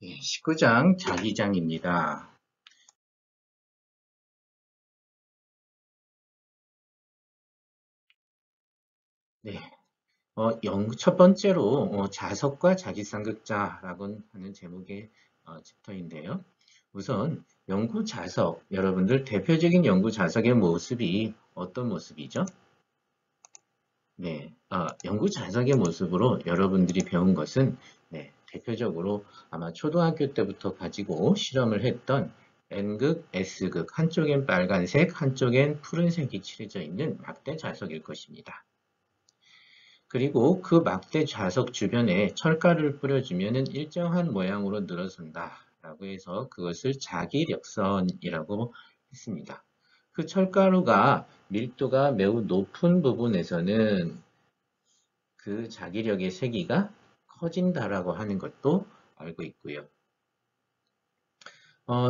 19장 자기장입니다. 네, 첫 번째로 자석과 자기상극자라고 하는 제목의 챕터인데요. 우선 연구 자석, 여러분들 대표적인 연구 자석의 모습이 어떤 모습이죠? 네, 연구 자석의 모습으로 여러분들이 배운 것은 대표적으로 아마 초등학교 때부터 가지고 실험을 했던 N극, S극, 한쪽엔 빨간색, 한쪽엔 푸른색이 칠해져 있는 막대 자석일 것입니다. 그리고 그 막대 자석 주변에 철가루를 뿌려주면 일정한 모양으로 늘어선다 라고 해서 그것을 자기력선이라고 했습니다. 그 철가루가 밀도가 매우 높은 부분에서는 그 자기력의 세기가 커진다라고 하는 것도 알고 있고요.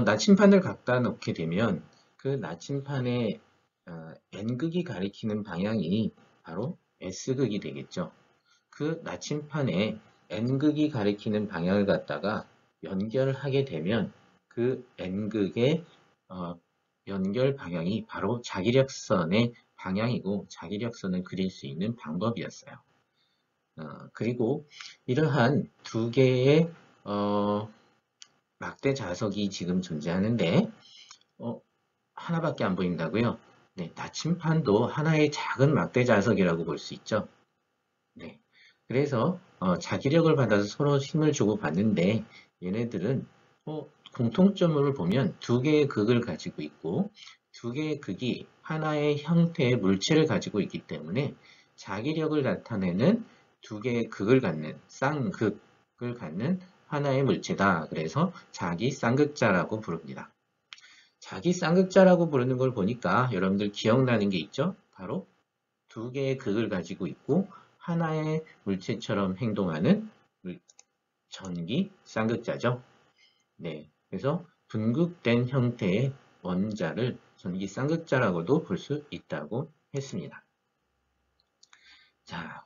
나침판을 갖다 놓게 되면 그 나침판의 N극이 가리키는 방향이 바로 S극이 되겠죠. 그 나침판에 N극이 가리키는 방향을 갖다가 연결하게 되면 그 N극의 연결 방향이 바로 자기력선의 방향이고 자기력선을 그릴 수 있는 방법이었어요. 그리고 이러한 두 개의 막대 자석이 지금 존재하는데 하나밖에 안 보인다고요? 네, 나침판도 하나의 작은 막대 자석이라고 볼 수 있죠. 네, 그래서 자기력을 받아서 서로 힘을 주고 받는데 얘네들은 공통점을 보면 두 개의 극을 가지고 있고 두 개의 극이 하나의 형태의 물체를 가지고 있기 때문에 자기력을 나타내는 두 개의 극을 갖는 쌍극을 갖는 하나의 물체다. 그래서 자기 쌍극자라고 부릅니다. 자기 쌍극자라고 부르는 걸 보니까 여러분들 기억나는 게 있죠? 바로 두 개의 극을 가지고 있고 하나의 물체처럼 행동하는 전기 쌍극자죠. 네, 그래서 분극된 형태의 원자를 전기 쌍극자라고도 볼 수 있다고 했습니다. 자,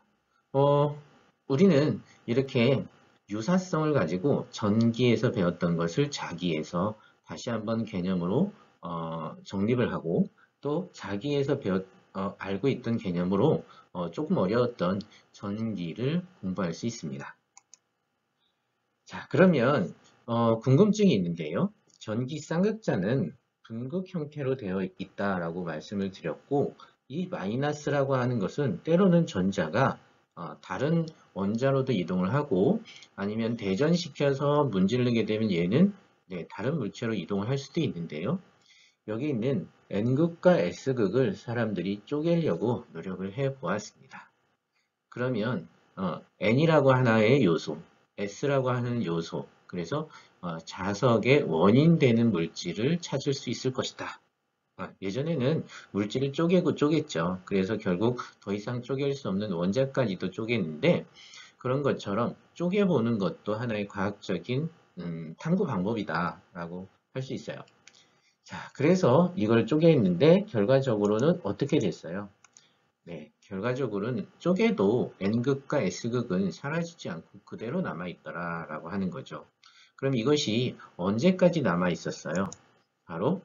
우리는 이렇게 유사성을 가지고 전기에서 배웠던 것을 자기에서 다시 한번 개념으로 정립을 하고 또 자기에서 알고 있던 개념으로 조금 어려웠던 전기를 공부할 수 있습니다. 자, 그러면 궁금증이 있는데요. 전기 쌍극자는 분극 형태로 되어 있다라고 말씀을 드렸고 이 마이너스라고 하는 것은 때로는 전자가 다른 원자로도 이동을 하고 아니면 대전시켜서 문지르게 되면 얘는 다른 물체로 이동을 할 수도 있는데요. 여기 있는 N극과 S극을 사람들이 쪼개려고 노력을 해 보았습니다. 그러면 N이라고 하나의 요소, S라고 하는 요소, 그래서 자석의 원인 되는 물질을 찾을 수 있을 것이다. 예전에는 물질을 쪼개고 쪼갰죠. 그래서 결국 더 이상 쪼갤 수 없는 원자까지도 쪼갰는데 그런 것처럼 쪼개보는 것도 하나의 과학적인 탐구 방법이다라고 할 수 있어요. 자, 그래서 이걸 쪼개했는데 결과적으로는 어떻게 됐어요? 네, 결과적으로는 쪼개도 N극과 S극은 사라지지 않고 그대로 남아있더라라고 하는 거죠. 그럼 이것이 언제까지 남아있었어요? 바로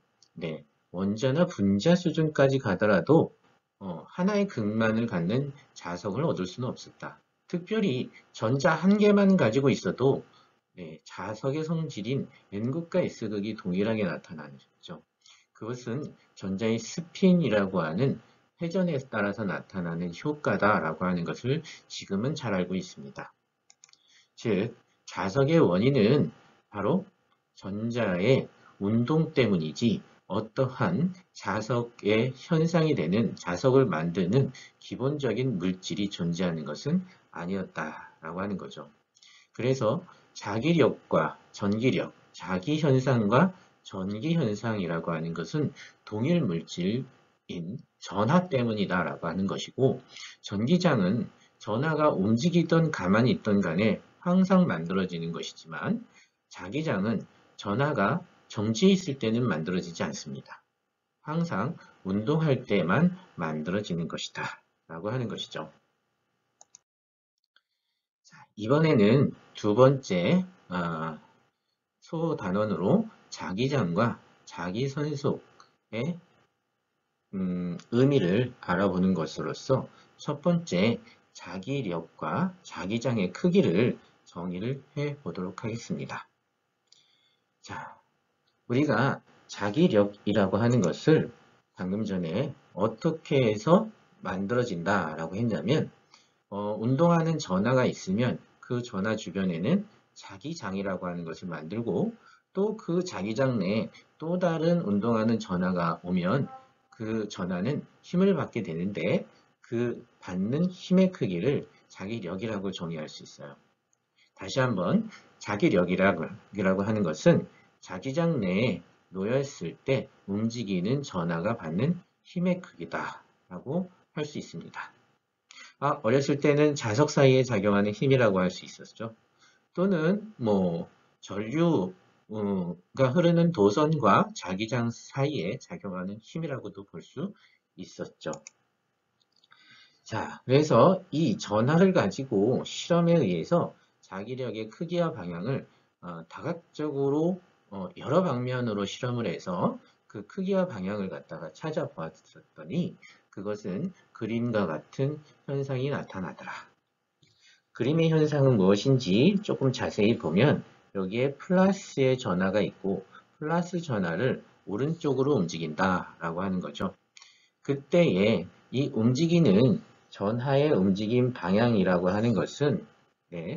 원자나 분자 수준까지 가더라도 하나의 극만을 갖는 자석을 얻을 수는 없었다. 특별히 전자 한 개만 가지고 있어도 자석의 성질인 N극과 S극이 동일하게 나타나죠. 그것은 전자의 스핀이라고 하는 회전에 따라서 나타나는 효과다라고 하는 것을 지금은 잘 알고 있습니다. 즉, 자석의 원인은 바로 전자의 운동 때문이지 어떠한 자석의 현상이 되는 자석을 만드는 기본적인 물질이 존재하는 것은 아니었다라고 하는 거죠. 그래서 자기력과 전기력, 자기현상과 전기현상이라고 하는 것은 동일 물질인 전하 때문이다라고 하는 것이고 전기장은 전하가 움직이던 가만히 있던 간에 항상 만들어지는 것이지만 자기장은 전하가 정지해 있을 때는 만들어지지 않습니다. 항상 운동할 때만 만들어지는 것이다 라고 하는 것이죠. 자, 이번에는 두 번째 소단원으로 자기장과 자기선속의 의미를 알아보는 것으로서 첫 번째 자기력과 자기장의 크기를 정의를 해 보도록 하겠습니다. 자, 우리가 자기력이라고 하는 것을 방금 전에 어떻게 해서 만들어진다라고 했냐면 운동하는 전하가 있으면 그 전하 주변에는 자기장이라고 하는 것을 만들고 또 그 자기장 내에 또 다른 운동하는 전하가 오면 그 전하는 힘을 받게 되는데 그 받는 힘의 크기를 자기력이라고 정의할 수 있어요. 다시 한번 자기력이라고 하는 것은 자기장 내에 놓여있을 때 움직이는 전하가 받는 힘의 크기다라고 할 수 있습니다. 어렸을 때는 자석 사이에 작용하는 힘이라고 할 수 있었죠. 또는 전류가 흐르는 도선과 자기장 사이에 작용하는 힘이라고도 볼 수 있었죠. 자, 그래서 이 전하를 가지고 실험에 의해서 자기력의 크기와 방향을 다각적으로 여러 방면으로 실험을 해서 그 크기와 방향을 갖다가 찾아보았더니 그것은 그림과 같은 현상이 나타나더라. 그림의 현상은 무엇인지 조금 자세히 보면 여기에 플러스의 전하가 있고 플러스 전하를 오른쪽으로 움직인다라고 하는 거죠. 그때에 이 움직이는 전하의 움직임 방향이라고 하는 것은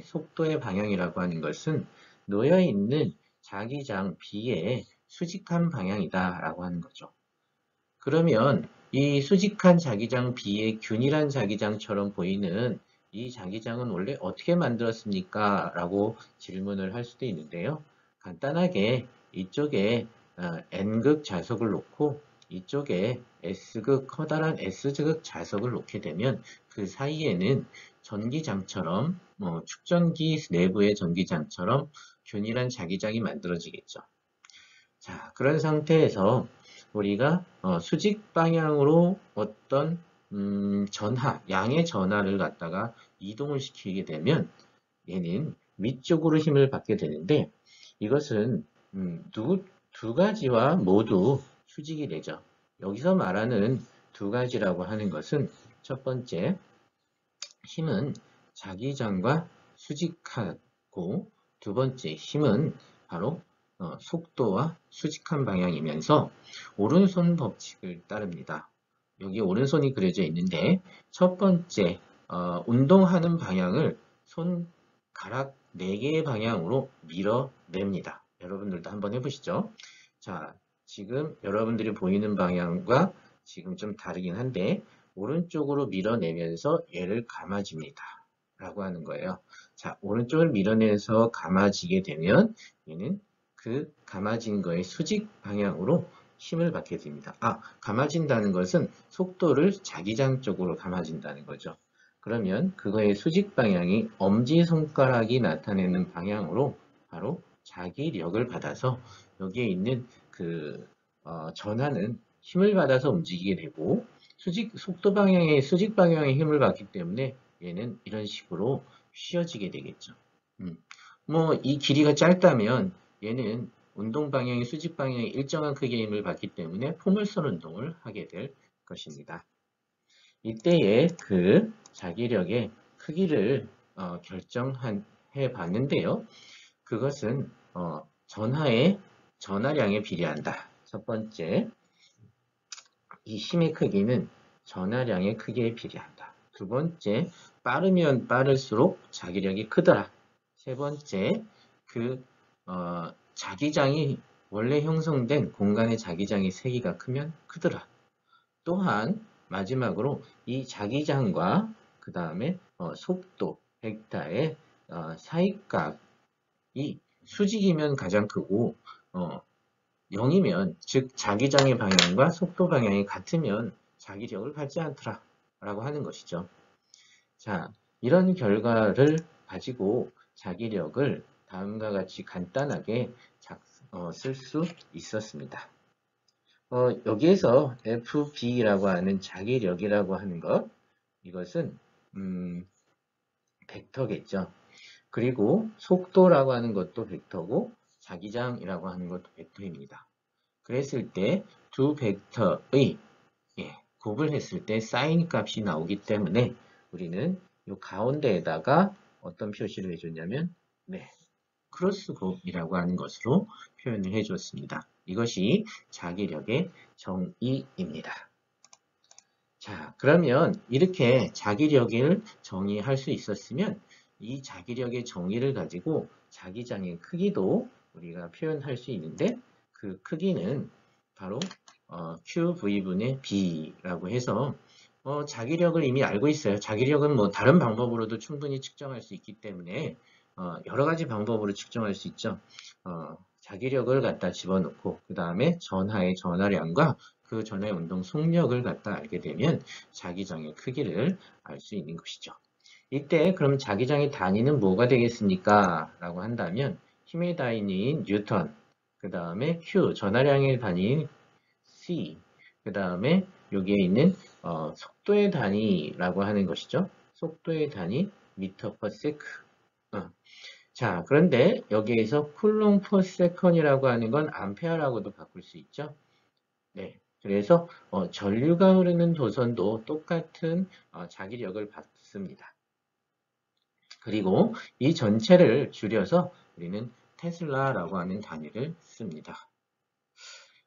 속도의 방향이라고 하는 것은 놓여있는 자기장 B의 수직한 방향이다라고 하는 거죠. 그러면 이 수직한 자기장 B의 균일한 자기장처럼 보이는 이 자기장은 원래 어떻게 만들었습니까? 라고 질문을 할 수도 있는데요. 간단하게 이쪽에 N극 자석을 놓고 이쪽에 S극 커다란 S극 자석을 놓게 되면 그 사이에는 전기장처럼 축전기 내부의 전기장처럼 균일한 자기장이 만들어지겠죠. 자, 그런 상태에서 우리가 수직 방향으로 어떤 양의 전하를 갖다가 이동을 시키게 되면 얘는 위쪽으로 힘을 받게 되는데 이것은 두 가지와 모두 수직이 되죠. 여기서 말하는 두 가지라고 하는 것은 첫 번째 힘은 자기장과 수직하고 두 번째 힘은 바로 속도와 수직한 방향이면서 오른손 법칙을 따릅니다. 여기 오른손이 그려져 있는데 첫 번째 운동하는 방향을 손가락 4개의 방향으로 밀어냅니다. 여러분들도 한번 해보시죠. 자, 지금 여러분들이 보이는 방향과 지금 좀 다르긴 한데 오른쪽으로 밀어내면서 얘를 감아줍니다. 라고 하는 거예요. 자, 오른쪽을 밀어내서 감아지게 되면 얘는 그 감아진 거의 수직 방향으로 힘을 받게 됩니다. 감아진다는 것은 속도를 자기장 쪽으로 감아진다는 거죠. 그러면 그거의 수직 방향이 엄지손가락이 나타내는 방향으로 바로 자기력을 받아서 여기에 있는 그 전하는 힘을 받아서 움직이게 되고 속도 방향의 수직 방향의 힘을 받기 때문에 얘는 이런 식으로 휘어지게 되겠죠. 이 길이가 짧다면 얘는 운동 방향이 수직 방향의 일정한 크기의 힘을 받기 때문에 포물선 운동을 하게 될 것입니다. 이때에 그 자기력의 크기를 결정해 봤는데요. 그것은 전하의 전하량에 비례한다. 첫 번째, 이 힘의 크기는 전하량의 크기에 비례한다. 두 번째, 빠르면 빠를수록 자기력이 크더라. 세 번째, 그 자기장이 원래 형성된 공간의 자기장의 세기가 크면 크더라. 또한 마지막으로 이 자기장과 그 다음에 속도, 벡터의 사이값이 수직이면 가장 크고 0이면 즉 자기장의 방향과 속도 방향이 같으면 자기력을 받지 않더라 라고 하는 것이죠. 자, 이런 결과를 가지고 자기력을 다음과 같이 간단하게 쓸 수 있었습니다. 여기에서 FB라고 하는 자기력이라고 하는 것, 이것은 벡터겠죠. 그리고 속도라고 하는 것도 벡터고 자기장이라고 하는 것도 벡터입니다. 그랬을 때 두 벡터의 곱을 했을 때 사인 값이 나오기 때문에 우리는 이 가운데에다가 어떤 표시를 해줬냐면 크로스 곱이라고 하는 것으로 표현을 해줬습니다. 이것이 자기력의 정의입니다. 자, 그러면 이렇게 자기력을 정의할 수 있었으면 이 자기력의 정의를 가지고 자기장의 크기도 우리가 표현할 수 있는데 그 크기는 바로 QV분의 B라고 해서 자기력을 이미 알고 있어요. 자기력은 뭐 다른 방법으로도 충분히 측정할 수 있기 때문에 여러 가지 방법으로 측정할 수 있죠. 자기력을 갖다 집어넣고 그 다음에 전하의 전하량과 그 전하의 운동 속력을 갖다 알게 되면 자기장의 크기를 알 수 있는 것이죠. 이때 그럼 자기장의 단위는 뭐가 되겠습니까? 라고 한다면 힘의 단위인 뉴턴, 그 다음에 Q, 전하량의 단위인 C, 그 다음에 여기에 있는 속도의 단위라고 하는 것이죠. 속도의 단위 미터 퍼 세크. 자, 그런데 여기에서 쿨롱 퍼 세컨이라고 하는 건 암페어라고도 바꿀 수 있죠. 네. 그래서 전류가 흐르는 도선도 똑같은 자기력을 받습니다. 그리고 이 전체를 줄여서 우리는 테슬라라고 하는 단위를 씁니다.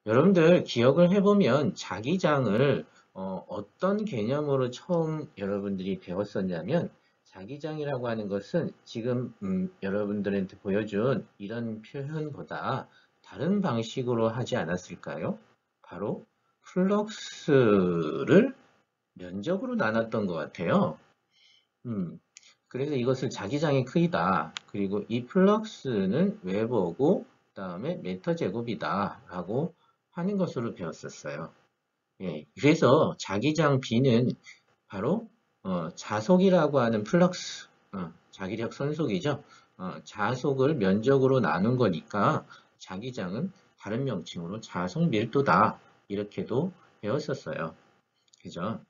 여러분들 기억을 해보면 자기장을 어떤 개념으로 처음 여러분들이 배웠었냐면 자기장이라고 하는 것은 지금 여러분들한테 보여준 이런 표현보다 다른 방식으로 하지 않았을까요? 바로 플럭스를 면적으로 나눴던 것 같아요. 그래서 이것을 자기장의 크기다. 그리고 이 플럭스는 웨버고 그다음에 미터 제곱이다 라고 하는 것으로 배웠었어요. 예, 그래서 자기장 B는 바로 자속이라고 하는 플럭스, 자기력 선속이죠. 자속을 면적으로 나눈 거니까 자기장은 다른 명칭으로 자속 밀도다. 이렇게도 배웠었어요. 그죠?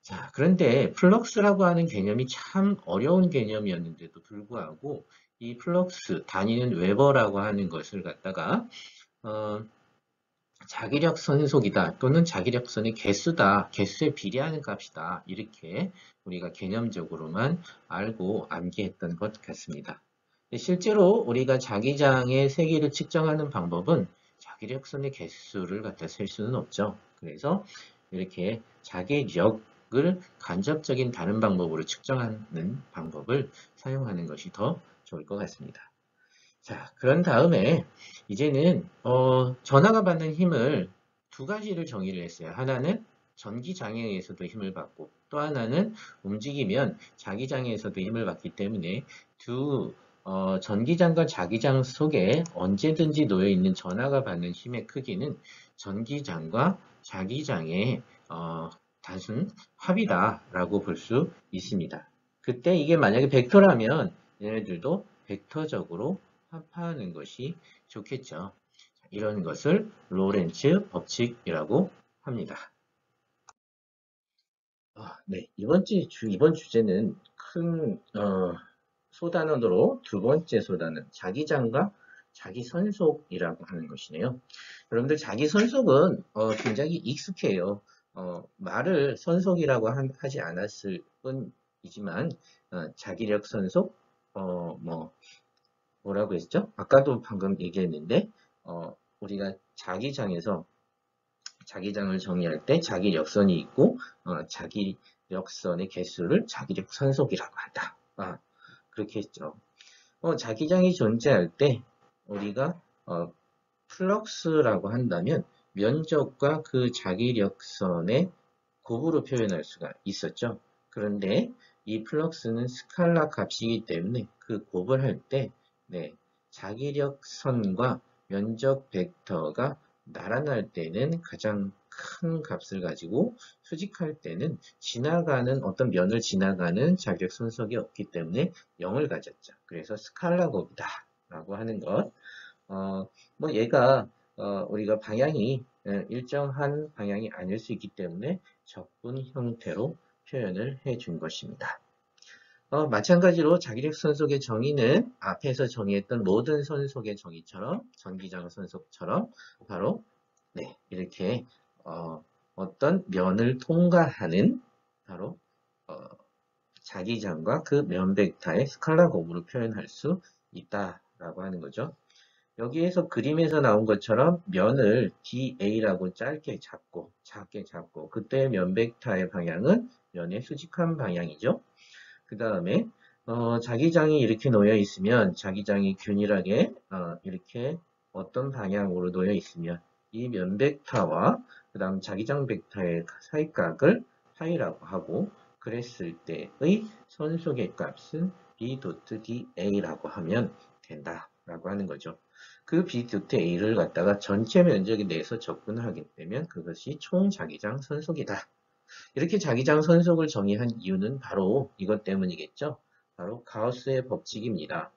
자, 그런데 플럭스라고 하는 개념이 참 어려운 개념이었는데도 불구하고 이 플럭스 단위는 웨버라고 하는 것을 갖다가 자기력 선속이다 또는 자기력선의 개수다, 개수에 비례하는 값이다 이렇게 우리가 개념적으로만 알고 암기했던 것 같습니다. 실제로 우리가 자기장의 세기를 측정하는 방법은 자기력선의 개수를 갖다 셀 수는 없죠. 그래서 이렇게 자기력을 간접적인 다른 방법으로 측정하는 방법을 사용하는 것이 더 좋을 것 같습니다. 자, 그런 다음에 이제는 전하가 받는 힘을 두 가지를 정의를 했어요. 하나는 전기장에 의해서도 힘을 받고 또 하나는 움직이면 자기장에서도 힘을 받기 때문에 전기장과 자기장 속에 언제든지 놓여 있는 전하가 받는 힘의 크기는 전기장과 자기장의 단순 합이다라고 볼 수 있습니다. 그때 이게 만약에 벡터라면 얘네들도 벡터적으로 합하는 것이 좋겠죠. 이런 것을 로렌츠 법칙이라고 합니다. 네, 이번 주제는 큰 소단원으로 두 번째 소단은 자기장과 자기선속이라고 하는 것이네요. 여러분들 자기선속은 굉장히 익숙해요. 말을 선속이라고 하지 않았을 뿐이지만 자기력 선속, 뭐라고 했죠? 아까도 방금 얘기했는데 우리가 자기장을 정의할 때 자기력선이 있고 자기력선의 개수를 자기력 선속이라고 한다. 그렇게 했죠. 자기장이 존재할 때 우리가 플럭스라고 한다면 면적과 그 자기력선의 곱으로 표현할 수가 있었죠. 그런데 이 플럭스는 스칼라 값이기 때문에 그 곱을 할 때 자기력선과 면적 벡터가 나란할 때는 가장 큰 값을 가지고 수직할 때는 어떤 면을 지나가는 자기력 선속이 없기 때문에 0을 가졌죠. 그래서 스칼라 곱이다 라고 하는 것. 뭐 얘가 우리가 방향이 일정한 방향이 아닐 수 있기 때문에 적분 형태로 표현을 해 준 것입니다. 마찬가지로 자기력 선속의 정의는 앞에서 정의했던 모든 선속의 정의처럼 전기장 선속처럼 바로 네, 이렇게 어떤 면을 통과하는 바로 어, 자기장과 그 면 벡터의 스칼라 곱으로 표현할 수 있다라고 하는 거죠. 여기에서 그림에서 나온 것처럼 면을 DA라고 작게 잡고 그때 면 벡터의 방향은 면의 수직한 방향이죠. 그 다음에 자기장이 이렇게 놓여 있으면 자기장이 균일하게 이렇게 어떤 방향으로 놓여 있으면 이 면 벡터와 그 다음 자기장 벡터의 사이각을 파이라고 하고 그랬을 때의 선속의 값은 B 도트 DA라고 하면 된다라고 하는 거죠. 그 B 도트 A를 갖다가 전체 면적에 대해서 접근하게 되면 그것이 총 자기장 선속이다. 이렇게 자기장 선속을 정의한 이유는 바로 이것 때문이겠죠. 바로 가우스의 법칙입니다.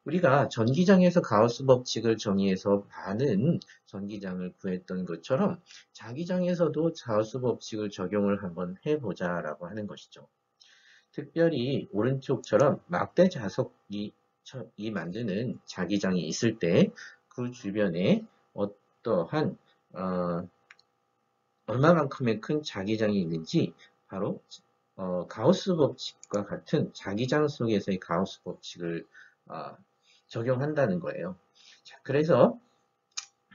우리가 전기장에서 가우스 법칙을 정의해서 많은 전기장을 구했던 것처럼 자기장에서도 가우스 법칙을 적용을 한번 해보자라고 하는 것이죠. 특별히 오른쪽처럼 막대 자석이 만드는 자기장이 있을 때 그 주변에 어떠한 얼마만큼의 큰 자기장이 있는지 바로 가우스 법칙과 같은 자기장 속에서의 가우스 법칙을 적용한다는 거예요. 자, 그래서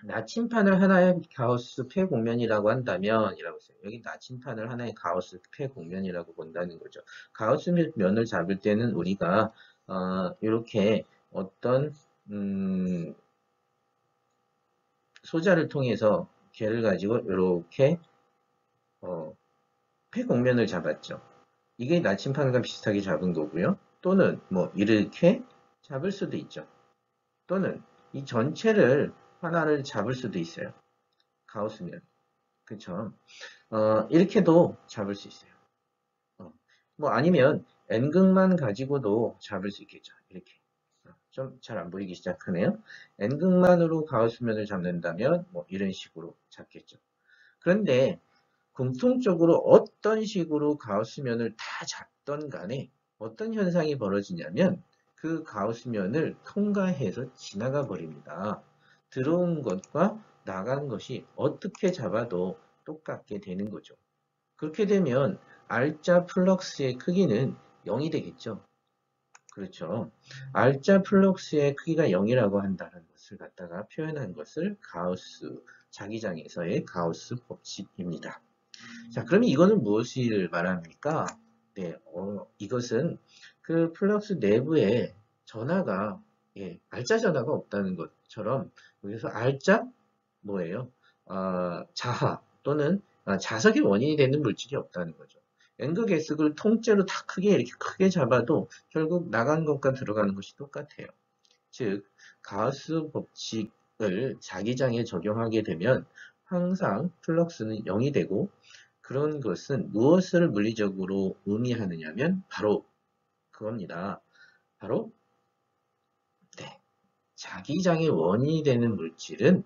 나침판을 하나의 가우스 폐곡면이라고 한다면 이라고 써요. 여기 나침판을 하나의 가우스 폐곡면이라고 본다는 거죠. 가우스 면을 잡을 때는 우리가 이렇게 어떤 소자를 통해서 걔를 가지고 이렇게 폐곡면을 잡았죠. 이게 나침판과 비슷하게 잡은 거고요. 또는 뭐 이렇게 잡을 수도 있죠. 또는 이 전체를 하나를 잡을 수도 있어요. 가우스면. 그쵸? 이렇게도 잡을 수 있어요. 뭐 아니면 N극만 가지고도 잡을 수 있겠죠. 이렇게. 좀 잘 안 보이기 시작하네요. N극만으로 가우스면을 잡는다면 뭐 이런 식으로 잡겠죠. 그런데 공통적으로 어떤 식으로 가우스면을 다 잡던 간에 어떤 현상이 벌어지냐면 그 가우스면을 통과해서 지나가 버립니다. 들어온 것과 나간 것이 어떻게 잡아도 똑같게 되는 거죠. 그렇게 되면 R자 플럭스의 크기는 0이 되겠죠. 그렇죠. R자 플럭스의 크기가 0이라고 한다는 것을 갖다가 표현한 것을 가우스, 자기장에서의 가우스 법칙입니다. 자, 그러면 이거는 무엇을 말합니까? 네, 이것은 그 플럭스 내부에 전하가, 알짜 전하가 없다는 것처럼, 여기서 알짜, 뭐예요? 자하 또는 자석의 원인이 되는 물질이 없다는 거죠. N극 S극을 통째로 다 크게 이렇게 크게 잡아도 결국 나간 것과 들어가는 것이 똑같아요. 즉, 가우스 법칙을 자기장에 적용하게 되면 항상 플럭스는 0이 되고 그런 것은 무엇을 물리적으로 의미하느냐면 바로 그겁니다. 바로 네, 자기장의 원인이 되는 물질은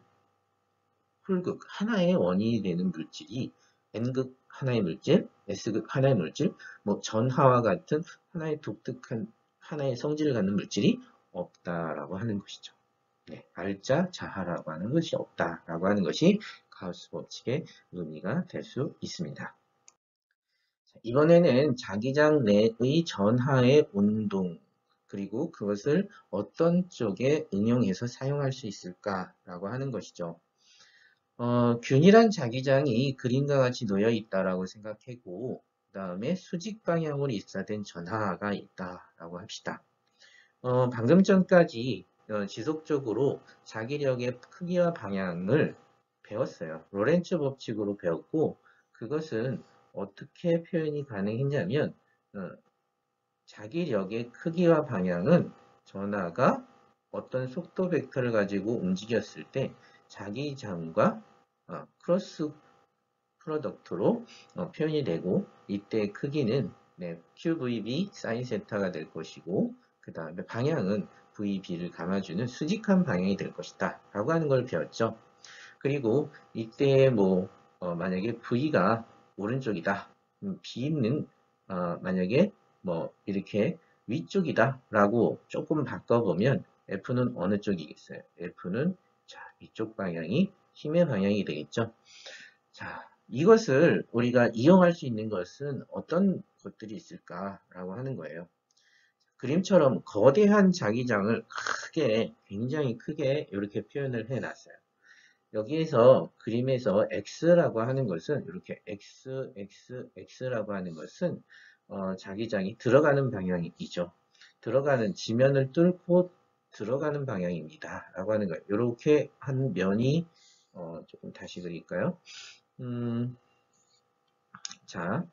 홀극 하나의 원인이 되는 물질이 N극 하나의 물질, S극 하나의 물질, 뭐 전하와 같은 하나의 독특한 하나의 성질을 갖는 물질이 없다라고 하는 것이죠. 네, 알자 자하라고 하는 것이 없다라고 하는 것이 가우스 법칙의 의미가 될 수 있습니다. 이번에는 자기장 내의 전하의 운동 그리고 그것을 어떤 쪽에 응용해서 사용할 수 있을까라고 하는 것이죠. 균일한 자기장이 그림과 같이 놓여 있다라고 생각하고 그 다음에 수직 방향으로 입사된 전하가 있다라고 합시다. 방금 전까지 지속적으로 자기력의 크기와 방향을 배웠어요. 로렌츠 법칙으로 배웠고 그것은 어떻게 표현이 가능했냐면 자기력의 크기와 방향은 전하가 어떤 속도 벡터를 가지고 움직였을 때 자기장과 크로스 프로덕트로 표현이 되고 이때 크기는 QVB 사인 세타가 될 것이고 그 다음에 방향은 VB를 감아주는 수직한 방향이 될 것이다 라고 하는 걸 배웠죠. 그리고 이때 뭐 만약에 V가 오른쪽이다. B는 만약에 뭐 이렇게 위쪽이다 라고 조금 바꿔보면 F는 어느 쪽이겠어요? F는 자, 이쪽 방향이 힘의 방향이 되겠죠. 자, 이것을 우리가 이용할 수 있는 것은 어떤 것들이 있을까라고 하는 거예요. 그림처럼 거대한 자기장을 크게, 굉장히 크게 이렇게 표현을 해놨어요. 여기에서 그림에서 X라고 하는 것은 이렇게 X라고 하는 것은 자기장이 들어가는 방향이죠. 들어가는 지면을 뚫고 들어가는 방향입니다. 라고 하는 거예요. 이렇게 한 면이 조금 다시 그릴까요? 자,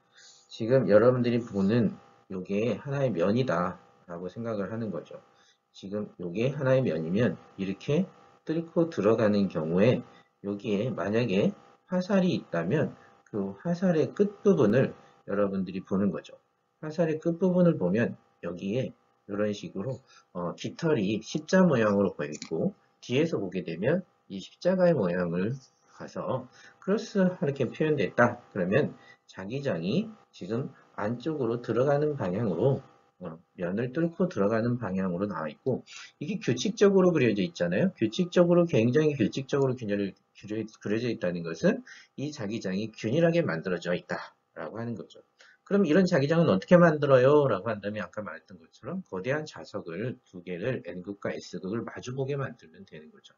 지금 여러분들이 보는 요게 하나의 면이다 라고 생각을 하는 거죠. 지금 요게 하나의 면이면 이렇게 뚫고 들어가는 경우에 여기에 만약에 화살이 있다면 그 화살의 끝부분을 여러분들이 보는 거죠. 화살의 끝부분을 보면 여기에 이런 식으로 깃털이 십자 모양으로 보이고 뒤에서 보게 되면 이 십자가의 모양을 가서 크로스 이렇게 표현됐다. 그러면 자기장이 지금 안쪽으로 들어가는 방향으로 면을 뚫고 들어가는 방향으로 나와 있고 이게 규칙적으로 그려져 있잖아요. 굉장히 규칙적으로 그려져 있다는 것은 이 자기장이 균일하게 만들어져 있다라고 하는 거죠. 그럼 이런 자기장은 어떻게 만들어요? 라고 한다면 아까 말했던 것처럼 거대한 자석을 두 개를 N극과 S극을 마주보게 만들면 되는 거죠.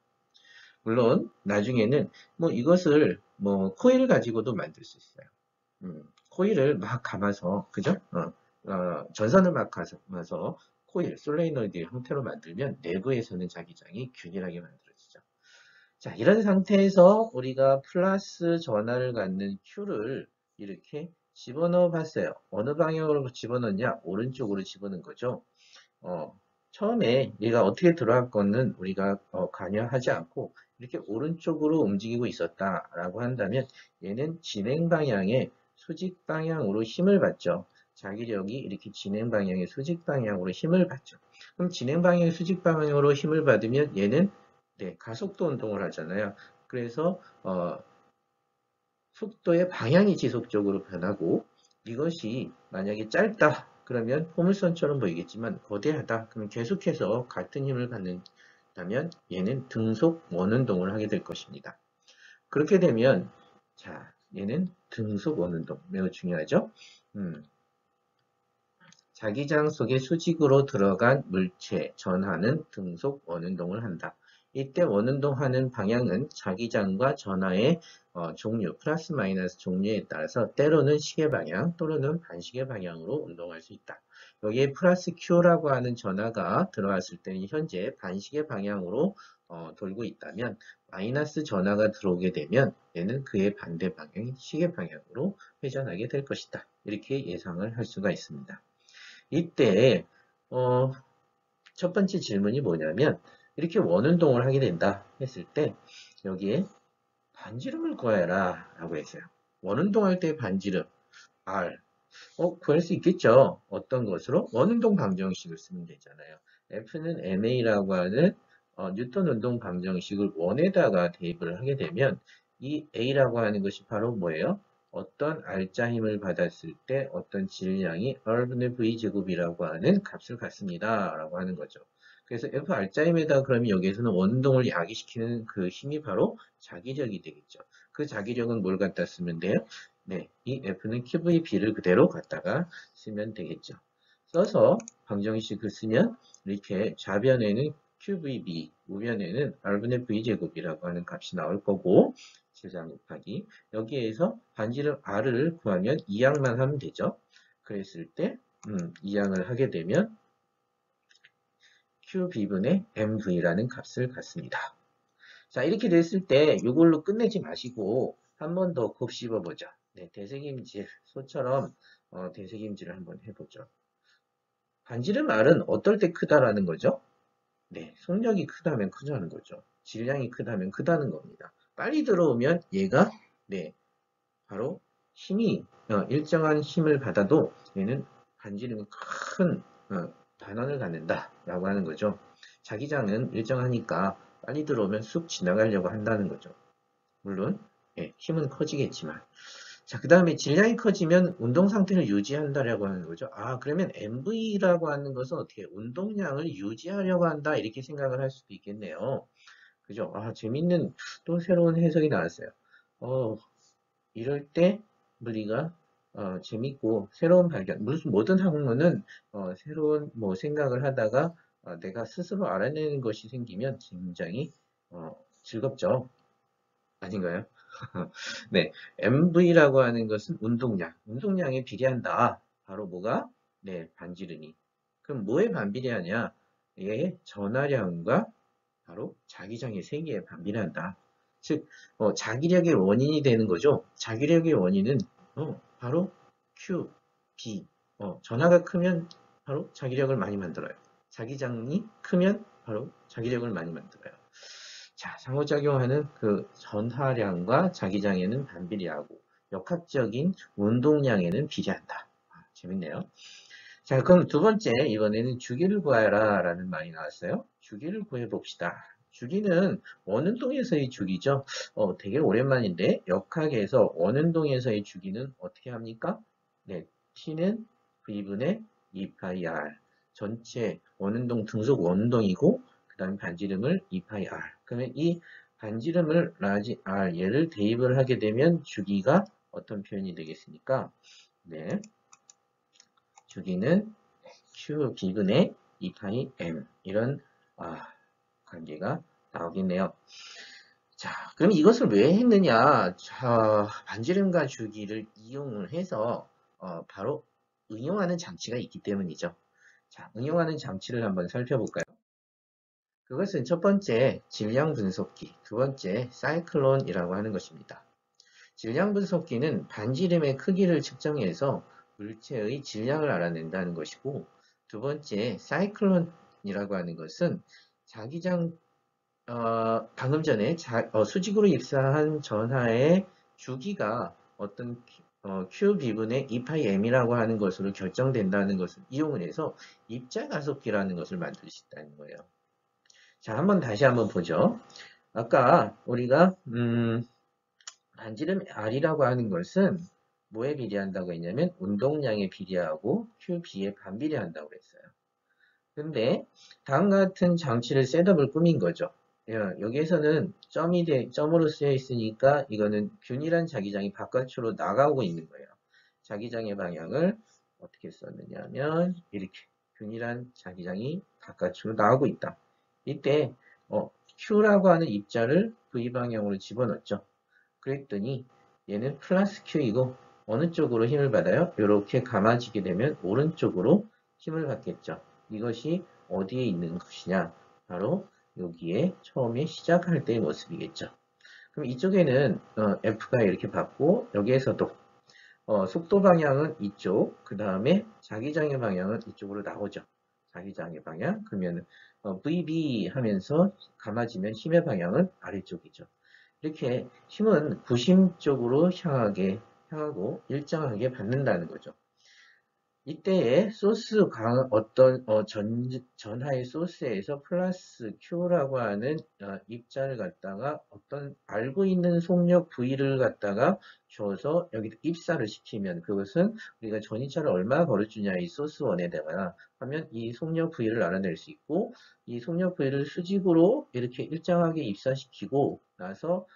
물론 나중에는 뭐 이것을 뭐 코일 가지고도 만들 수 있어요. 코일을 막 감아서, 그죠? 전선을 막 감아서 코일, 솔레이노이드 형태로 만들면 내부에서는 자기장이 균일하게 만들어지죠. 자, 이런 상태에서 우리가 플러스 전하를 갖는 Q를 이렇게 집어넣어 봤어요. 어느 방향으로 집어넣냐? 오른쪽으로 집어넣은 거죠. 처음에 얘가 어떻게 들어갈 거는 우리가 관여하지 않고 이렇게 오른쪽으로 움직이고 있었다라고 한다면 얘는 진행 방향의 수직 방향으로 힘을 받죠. 자기력이 이렇게 진행 방향의 수직 방향으로 힘을 받죠. 그럼 진행 방향의 수직 방향으로 힘을 받으면 얘는 네, 가속도 운동을 하잖아요. 그래서 속도의 방향이 지속적으로 변하고 이것이 만약에 짧다 그러면 포물선처럼 보이겠지만 거대하다 그러면 계속해서 같은 힘을 받는다면 얘는 등속 원운동을 하게 될 것입니다. 그렇게 되면 자 얘는 등속 원운동 매우 중요하죠. 자기장 속에 수직으로 들어간 물체 전하는 등속 원운동을 한다. 이때 원운동하는 방향은 자기장과 전하의 종류, 플러스 마이너스 종류에 따라서 때로는 시계 방향 또는 반시계 방향으로 운동할 수 있다. 여기에 플러스 Q라고 하는 전하가 들어갔을 때는 현재 반시계 방향으로 돌고 있다면 마이너스 전하가 들어오게 되면 얘는 그의 반대 방향인 시계 방향으로 회전하게 될 것이다. 이렇게 예상을 할 수가 있습니다. 이때 첫 번째 질문이 뭐냐면 이렇게 원운동을 하게 된다 했을 때 여기에 반지름을 구해라 라고 했어요. 원운동할 때 반지름 R 구할 수 있겠죠. 어떤 것으로? 원운동 방정식을 쓰면 되잖아요. F는 ma라고 하는 뉴턴 운동 방정식을 원에다가 대입을 하게 되면 이 A라고 하는 것이 바로 뭐예요? 어떤 R자 힘을 받았을 때 어떤 질량이 R분의 V제곱이라고 하는 값을 갖습니다. 라고 하는 거죠. 그래서 FR자 힘에다 그러면 여기에서는 원운동을 야기시키는 그 힘이 바로 자기력이 되겠죠. 그 자기력은 뭘 갖다 쓰면 돼요? 네, 이 F는 QVB를 그대로 갖다가 쓰면 되겠죠. 써서 방정식을 쓰면 이렇게 좌변에는 QVB, 우변에는 R분의 V제곱이라고 하는 값이 나올 거고 질량 곱하기 여기에서 반지름 R을 구하면 이항만 하면 되죠. 그랬을 때 이항을 하게 되면 QB분의 MV라는 값을 갖습니다. 자, 이렇게 됐을 때 이걸로 끝내지 마시고 한 번 더 곱씹어 보죠. 네, 대세김질, 소처럼 대세김질을 한번 해보죠. 반지름 R은 어떨 때 크다라는 거죠? 네, 속력이 크다면 크다는 거죠. 질량이 크다면 크다는 겁니다. 빨리 들어오면 얘가 네, 바로 힘이 일정한 힘을 받아도 얘는 반지름이 큰 반원을 갖는다 라고 하는 거죠. 자기장은 일정하니까 빨리 들어오면 쑥 지나가려고 한다는 거죠. 물론 힘은 커지겠지만 자, 그 다음에 질량이 커지면 운동 상태를 유지한다라고 하는 거죠. 아, 그러면 MV라고 하는 것은 어떻게 운동량을 유지하려고 한다 이렇게 생각을 할 수도 있겠네요. 그죠? 아, 재밌는 또 새로운 해석이 나왔어요. 어, 이럴 때 우리가 재밌고 새로운 발견, 무슨 모든 학문은 새로운 뭐 생각을 하다가 내가 스스로 알아내는 것이 생기면 굉장히 즐겁죠. 아닌가요? 네, MV라고 하는 것은 운동량에 비례한다. 바로 뭐가? 네, 반지름이. 그럼 뭐에 반비례하냐? 얘의 전하량과 바로 자기장의 세기에 반비례한다. 즉, 자기력의 원인이 되는 거죠. 자기력의 원인은 바로 Q, B. 전하가 크면 바로 자기력을 많이 만들어요. 자기장이 크면 바로 자기력을 많이 만들어요. 자, 상호작용하는 그 전하량과 자기장에는 반비례하고 역학적인 운동량에는 비례한다. 재밌네요. 자, 그럼 두 번째, 이번에는 주기를 구하라 라는 말이 나왔어요. 주기를 구해봅시다. 주기는 원운동에서의 주기죠. 되게 오랜만인데, 역학에서 원운동에서의 주기는 어떻게 합니까? 네, T는 V분의 2파이 R. 전체 원운동 등속 원운동이고, 그 다음 반지름을 2파이 R. 그러면 이 반지름을 라지 R, 얘를 대입을 하게 되면 주기가 어떤 표현이 되겠습니까? 네. 주기는 Q B분의 2파이 M 이런 관계가 나오겠네요. 자, 그럼 이것을 왜 했느냐? 자, 반지름과 주기를 이용을 해서 바로 응용하는 장치가 있기 때문이죠. 자, 응용하는 장치를 한번 살펴볼까요? 그것은 첫 번째 질량 분석기, 두 번째 사이클론이라고 하는 것입니다. 질량 분석기는 반지름의 크기를 측정해서 물체의 질량을 알아낸다는 것이고, 두 번째 사이클론이라고 하는 것은 자기장 방금 전에 수직으로 입사한 전하의 주기가 어떤 Q 비분의 2파이 M이라고 하는 것으로 결정된다는 것을 이용을 해서 입자 가속기라는 것을 만들 수 있다는 거예요. 자, 다시 한번 보죠. 아까 우리가 반지름 R이라고 하는 것은 뭐에 비례한다고 했냐면 운동량에 비례하고 QB에 반비례한다고 했어요. 근데 다음과 같은 장치를 셋업을 꾸민 거죠. 여기에서는 점으로 쓰여 있으니까 이거는 균일한 자기장이 바깥으로 나가고 있는 거예요. 자기장의 방향을 어떻게 썼느냐면 이렇게 균일한 자기장이 바깥으로 나가고 있다. 이때 Q라고 하는 입자를 V 방향으로 집어넣죠. 그랬더니 얘는 플러스 Q이고 어느 쪽으로 힘을 받아요? 이렇게 감아지게 되면 오른쪽으로 힘을 받겠죠. 이것이 어디에 있는 것이냐? 바로 여기에 처음에 시작할 때의 모습이겠죠. 그럼 이쪽에는 F가 이렇게 받고 여기에서도 속도 방향은 이쪽, 그 다음에 자기장의 방향은 이쪽으로 나오죠. 자기장의 방향, 그러면 VB 하면서 감아지면 힘의 방향은 아래쪽이죠. 이렇게 힘은 구심 쪽으로 향하고 일정하게 받는다는 거죠. 이때에 소스 전하의 소스에서 플러스 Q라고 하는 입자를 갖다가 어떤 알고 있는 속력 V를 갖다가 줘서 여기다 입사를 시키면 그것은 우리가 전이차를 얼마 벌어주냐 이 소스 원에다가 하면 이 속력 V를 알아낼 수 있고 이 속력 V를 수직으로 이렇게 일정하게 입사시키고 나서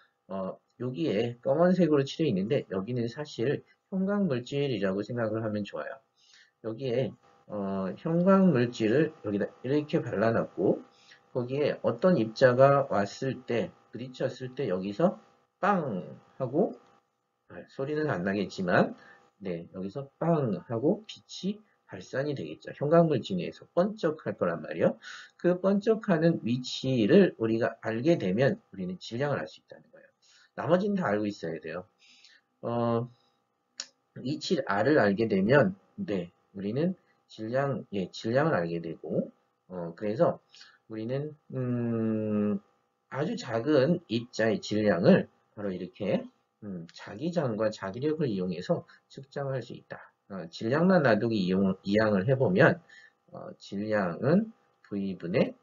여기에 검은색으로 칠해 있는데 여기는 사실 형광물질이라고 생각을 하면 좋아요. 여기에 형광물질을 여기다 이렇게 발라놨고 거기에 어떤 입자가 왔을 때 부딪혔을 때 여기서 빵 하고 소리는 안 나겠지만 네 여기서 빵 하고 빛이 발산이 되겠죠. 형광물질 내에서 번쩍할 거란 말이에요. 그 번쩍하는 위치를 우리가 알게 되면 우리는 질량을 알 수 있다는 거예요. 나머지는 다 알고 있어야 돼요. 위치 R을 알게 되면 네 우리는 질량을 알게 되고 그래서 우리는 아주 작은 입자의 질량을 바로 이렇게 자기장과 자기력을 이용해서 측정할 수 있다. 질량만 놔두기 이항을 해보면 질량은 V분의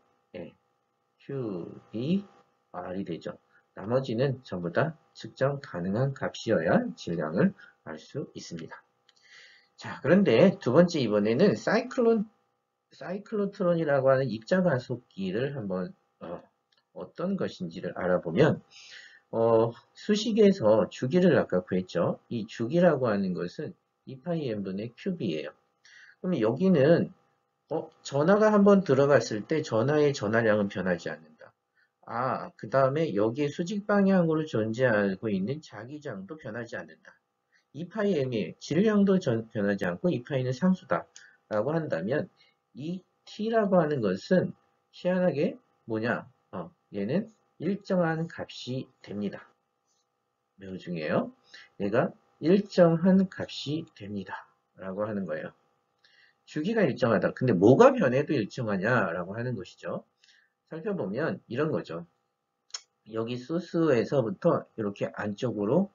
QB R이 되죠. 나머지는 전부 다 측정 가능한 값이어야 질량을 알 수 있습니다. 자, 그런데 두 번째 이번에는 사이클로트론이라고 하는 입자가속기를 한번 어떤 것인지를 알아보면 수식에서 주기를 아까 구했죠. 이 주기라고 하는 것은 2파이 n분의 큐브이에요. 그럼 여기는 전하가 한번 들어갔을 때 전하의 전하량은 변하지 않는다. 그 다음에 여기에 수직 방향으로 존재하고 있는 자기장도 변하지 않는다. 2파이 m의 질량도 변하지 않고 2파이는 상수다. 라고 한다면 이 t라고 하는 것은 희한하게 뭐냐? 얘는 일정한 값이 됩니다. 매우 중요해요. 얘가 일정한 값이 됩니다. 라고 하는 거예요. 주기가 일정하다. 근데 뭐가 변해도 일정하냐라고 하는 것이죠. 살펴보면 이런 거죠. 여기 소스에서부터 이렇게 안쪽으로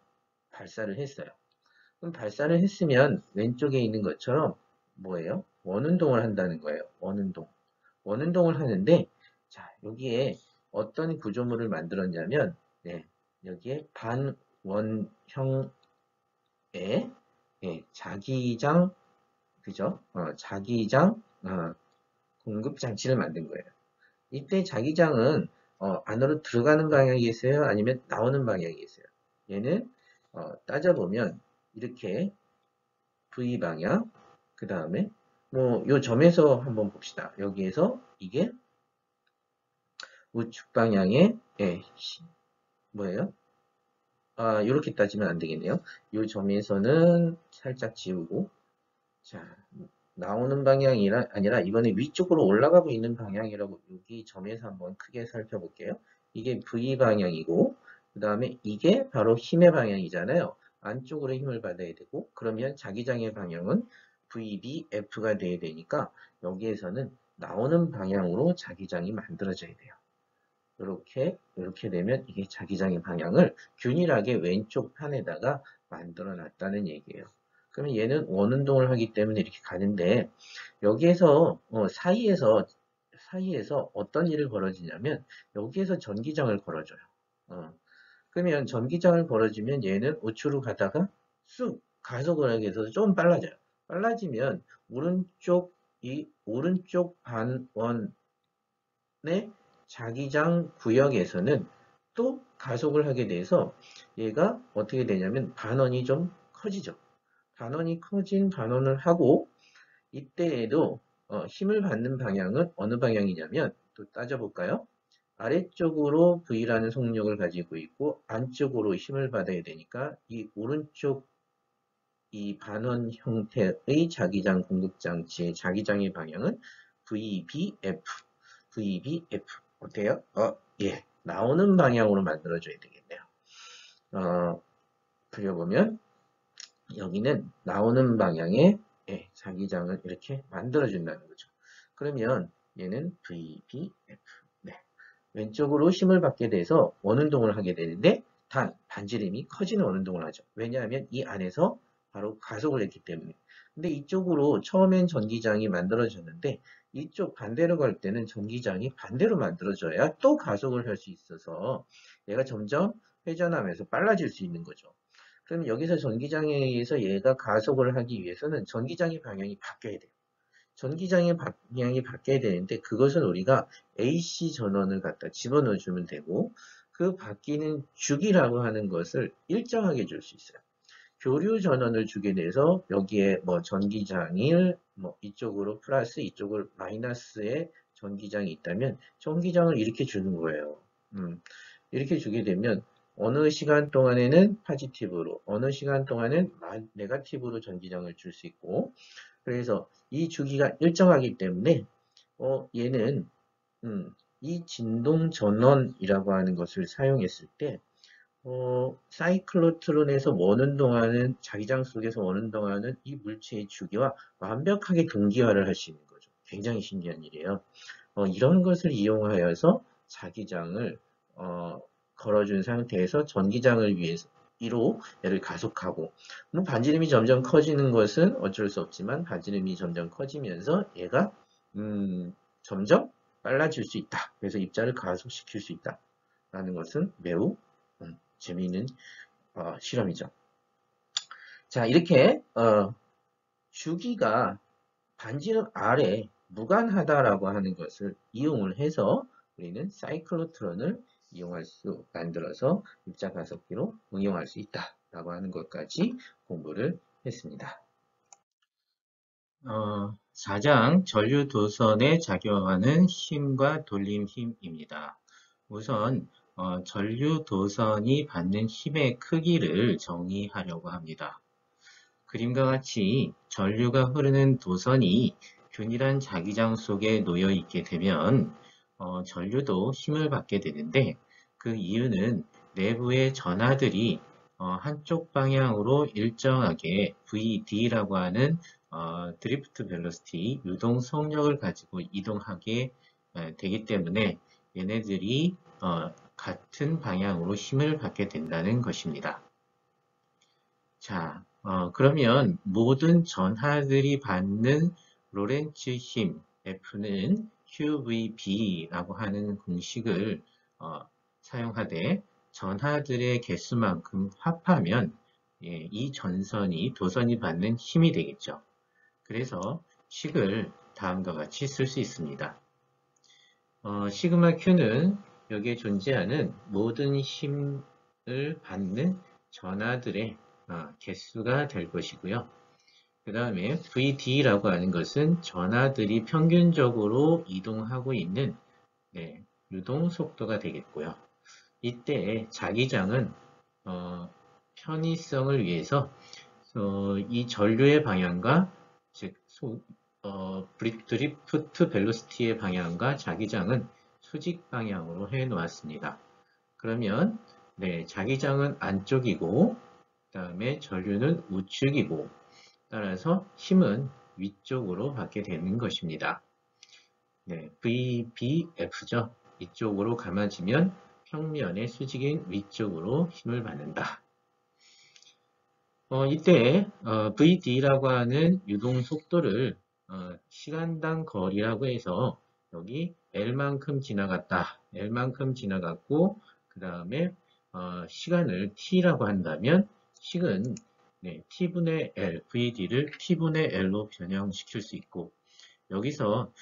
발사를 했어요. 그럼 발사를 했으면 왼쪽에 있는 것처럼 뭐예요? 원운동을 한다는 거예요. 원운동. 원운동을 하는데 자, 여기에 어떤 구조물을 만들었냐면 네, 여기에 반원형의 자기장 그죠? 자기장 공급 장치를 만든 거예요. 이때 자기장은 안으로 들어가는 방향이겠어요? 아니면 나오는 방향이겠어요? 얘는 따져보면 이렇게 V 방향, 그 다음에 뭐 요 점에서 한번 봅시다. 여기에서 이게 우측 방향의 뭐예요? 이렇게 따지면 안 되겠네요. 요 점에서는 살짝 지우고 자 나오는 방향이 아니라 이번에 위쪽으로 올라가고 있는 방향이라고 여기 점에서 한번 크게 살펴볼게요. 이게 V 방향이고 그 다음에 이게 바로 힘의 방향이잖아요. 안쪽으로 힘을 받아야 되고 그러면 자기장의 방향은 VBF가 돼야 되니까 여기에서는 나오는 방향으로 자기장이 만들어져야 돼요. 이렇게 되면 이게 자기장의 방향을 균일하게 왼쪽 판에다가 만들어 놨다는 얘기예요. 그러면 얘는 원운동을 하기 때문에 이렇게 가는데 여기에서 사이에서 어떤 일을 벌어지냐면 여기에서 전기장을 걸어줘요. 그러면 전기장을 걸어주면 얘는 우측으로 가다가 쑥 가속을 하게 돼서 좀 빨라져요. 빨라지면 이 오른쪽 반원의 자기장 구역에서는 또 가속을 하게 돼서 얘가 어떻게 되냐면 반원이 좀 커지죠. 반원이 커진 반원을 하고 이때에도 힘을 받는 방향은 어느 방향이냐면 또 따져볼까요? 아래쪽으로 V라는 속력을 가지고 있고 안쪽으로 힘을 받아야 되니까 이 오른쪽 이 반원 형태의 자기장 공급장치의 자기장의 방향은 VBF, VBF 어때요? 예, 나오는 방향으로 만들어줘야 되겠네요. 그려보면 여기는 나오는 방향의 자기장을 이렇게 만들어준다는 거죠. 그러면 얘는 VBF. 네. 왼쪽으로 힘을 받게 돼서 원운동을 하게 되는데 단 반지름이 커지는 원운동을 하죠. 왜냐하면 이 안에서 바로 가속을 했기 때문에. 근데 이쪽으로 처음엔 전기장이 만들어졌는데 이쪽 반대로 갈 때는 전기장이 반대로 만들어져야 또 가속을 할 수 있어서 얘가 점점 회전하면서 빨라질 수 있는 거죠. 그럼 여기서 전기장에 의해서 얘가 가속을 하기 위해서는 전기장의 방향이 바뀌어야 돼요. 전기장의 방향이 바뀌어야 되는데 그것은 우리가 AC 전원을 갖다 집어넣어 주면 되고 그 바뀌는 주기라고 하는 것을 일정하게 줄 수 있어요. 교류 전원을 주게 돼서 여기에 뭐 전기장을 뭐 이쪽으로 플러스 이쪽을 마이너스의 전기장이 있다면 전기장을 이렇게 주는 거예요. 이렇게 주게 되면 어느 시간 동안에는 포지티브로 어느 시간 동안은 네거티브로 전기장을 줄 수 있고 그래서 이 주기가 일정하기 때문에 얘는 이 진동 전원이라고 하는 것을 사용했을 때 사이클로트론에서 원운동하는 자기장 속에서 원운동하는 이 물체의 주기와 완벽하게 동기화를 할 수 있는 거죠. 굉장히 신기한 일이에요. 이런 것을 이용하여서 자기장을 걸어준 상태에서 전기장을 위해서 이로 얘를 가속하고 반지름이 점점 커지는 것은 어쩔 수 없지만 반지름이 점점 커지면서 얘가 점점 빨라질 수 있다. 그래서 입자를 가속시킬 수 있다. 라는 것은 매우 재미있는 실험이죠. 자, 이렇게 주기가 반지름 아래 무관하다라고 하는 것을 이용을 해서 우리는 사이클로트론을 만들어서 입자 가속기로 응용할 수 있다라고 하는 것까지 공부를 했습니다. 4장 전류 도선에 작용하는 힘과 돌림 힘입니다. 우선 전류 도선이 받는 힘의 크기를 정의하려고 합니다. 그림과 같이 전류가 흐르는 도선이 균일한 자기장 속에 놓여 있게 되면 전류도 힘을 받게 되는데, 그 이유는 내부의 전하들이 한쪽 방향으로 일정하게 VD라고 하는 드리프트 벨로시티, 유동 속력을 가지고 이동하게 되기 때문에 얘네들이 같은 방향으로 힘을 받게 된다는 것입니다. 자, 그러면 모든 전하들이 받는 로렌츠 힘 F는 QVB라고 하는 공식을 사용하되 전하들의 개수만큼 합하면 이 도선이 받는 힘이 되겠죠. 그래서 식을 다음과 같이 쓸 수 있습니다. 시그마 Q는 여기에 존재하는 모든 힘을 받는 전하들의 개수가 될 것이고요. 그 다음에 VD라고 하는 것은 전하들이 평균적으로 이동하고 있는 유동 속도가 되겠고요. 이때 자기장은 편의성을 위해서 이 전류의 방향과 즉 드리프트 벨로시티의 방향과 자기장은 수직 방향으로 해 놓았습니다. 그러면 자기장은 안쪽이고 그 다음에 전류는 우측이고, 따라서 힘은 위쪽으로 받게 되는 것입니다. VBF죠. 이쪽으로 감아지면 평면의 수직인 위쪽으로 힘을 받는다. 이때 VD라고 하는 유동 속도를 시간당 거리라고 해서 여기 L만큼 지나갔다, L만큼 지나갔고 그 다음에 시간을 T라고 한다면 식은 T분의 L, VD를 T분의 L로 변형시킬 수 있고, 여기서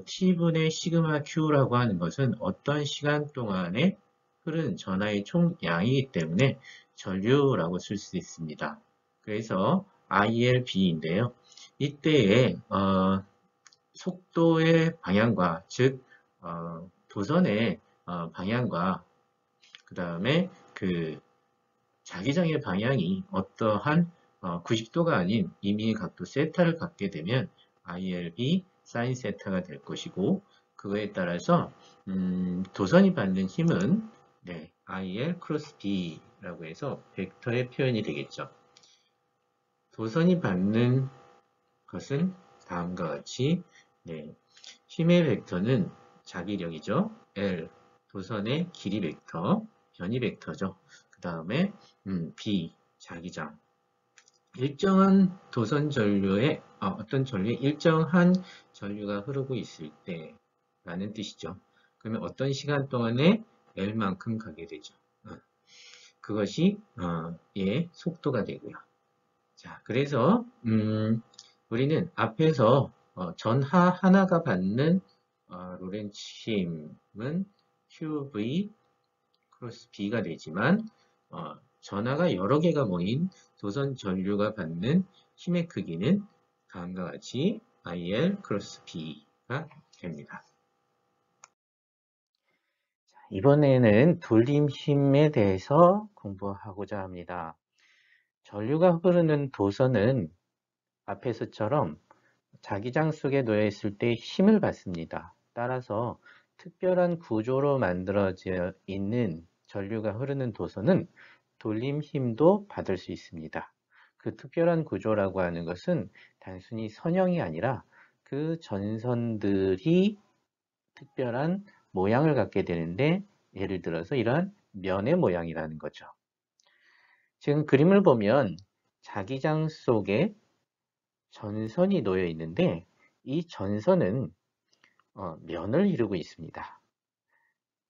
T분의 시그마 Q라고 하는 것은 어떤 시간 동안에 흐른 전하의 총량이기 때문에 전류라고 쓸 수 있습니다. 그래서 ILB인데요. 이때의 속도의 방향과, 즉 도선의 방향과 그 다음에 그 자기장의 방향이 어떠한 90도가 아닌 임의의 각도 세타를 갖게 되면 ILB 사인 세타가 될 것이고, 그거에 따라서 도선이 받는 힘은 IL 크로스 B라고 해서 벡터의 표현이 되겠죠. 도선이 받는 것은 다음과 같이 힘의 벡터는 자기력이죠. L, 도선의 길이 벡터, 변이 벡터죠. 그 다음에 B, 자기장. 일정한 도선 전류에 어떤 전류에 일정한 전류가 흐르고 있을 때라는 뜻이죠. 그러면 어떤 시간 동안에 L만큼 가게 되죠. 그것이 얘의 속도가 되고요. 자, 그래서 우리는 앞에서 전하 하나가 받는 로렌츠 힘은 QV 크로스 B가 되지만 전하가 여러 개가 모인 도선 전류가 받는 힘의 크기는 다음과 같이 IL 크로스 B가 됩니다. 이번에는 돌림 힘에 대해서 공부하고자 합니다. 전류가 흐르는 도선은 앞에서처럼 자기장 속에 놓여 있을 때 힘을 받습니다. 따라서 특별한 구조로 만들어져 있는 전류가 흐르는 도선은 돌림 힘도 받을 수 있습니다. 그 특별한 구조라고 하는 것은 단순히 선형이 아니라 그 전선들이 특별한 모양을 갖게 되는데, 예를 들어서 이러한 면의 모양이라는 거죠. 지금 그림을 보면 자기장 속에 전선이 놓여 있는데, 이 전선은 면을 이루고 있습니다.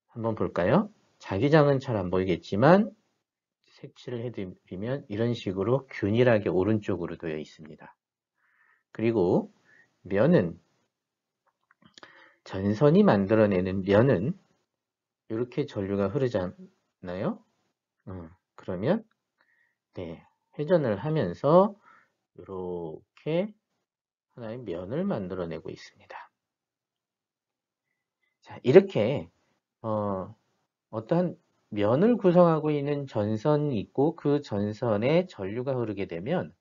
한번 볼까요? 자기장은 잘 안 보이겠지만 색칠을 해드리면 이런 식으로 균일하게 오른쪽으로 되어 있습니다. 그리고 면은 전선이 만들어내는 면은 이렇게 전류가 흐르잖아요. 그러면 네, 회전을 하면서 이렇게 하나의 면을 만들어내고 있습니다. 자, 이렇게 어떠한 면을 구성하고 있는 전선이 있고 그 전선에 전류가 흐르게 되면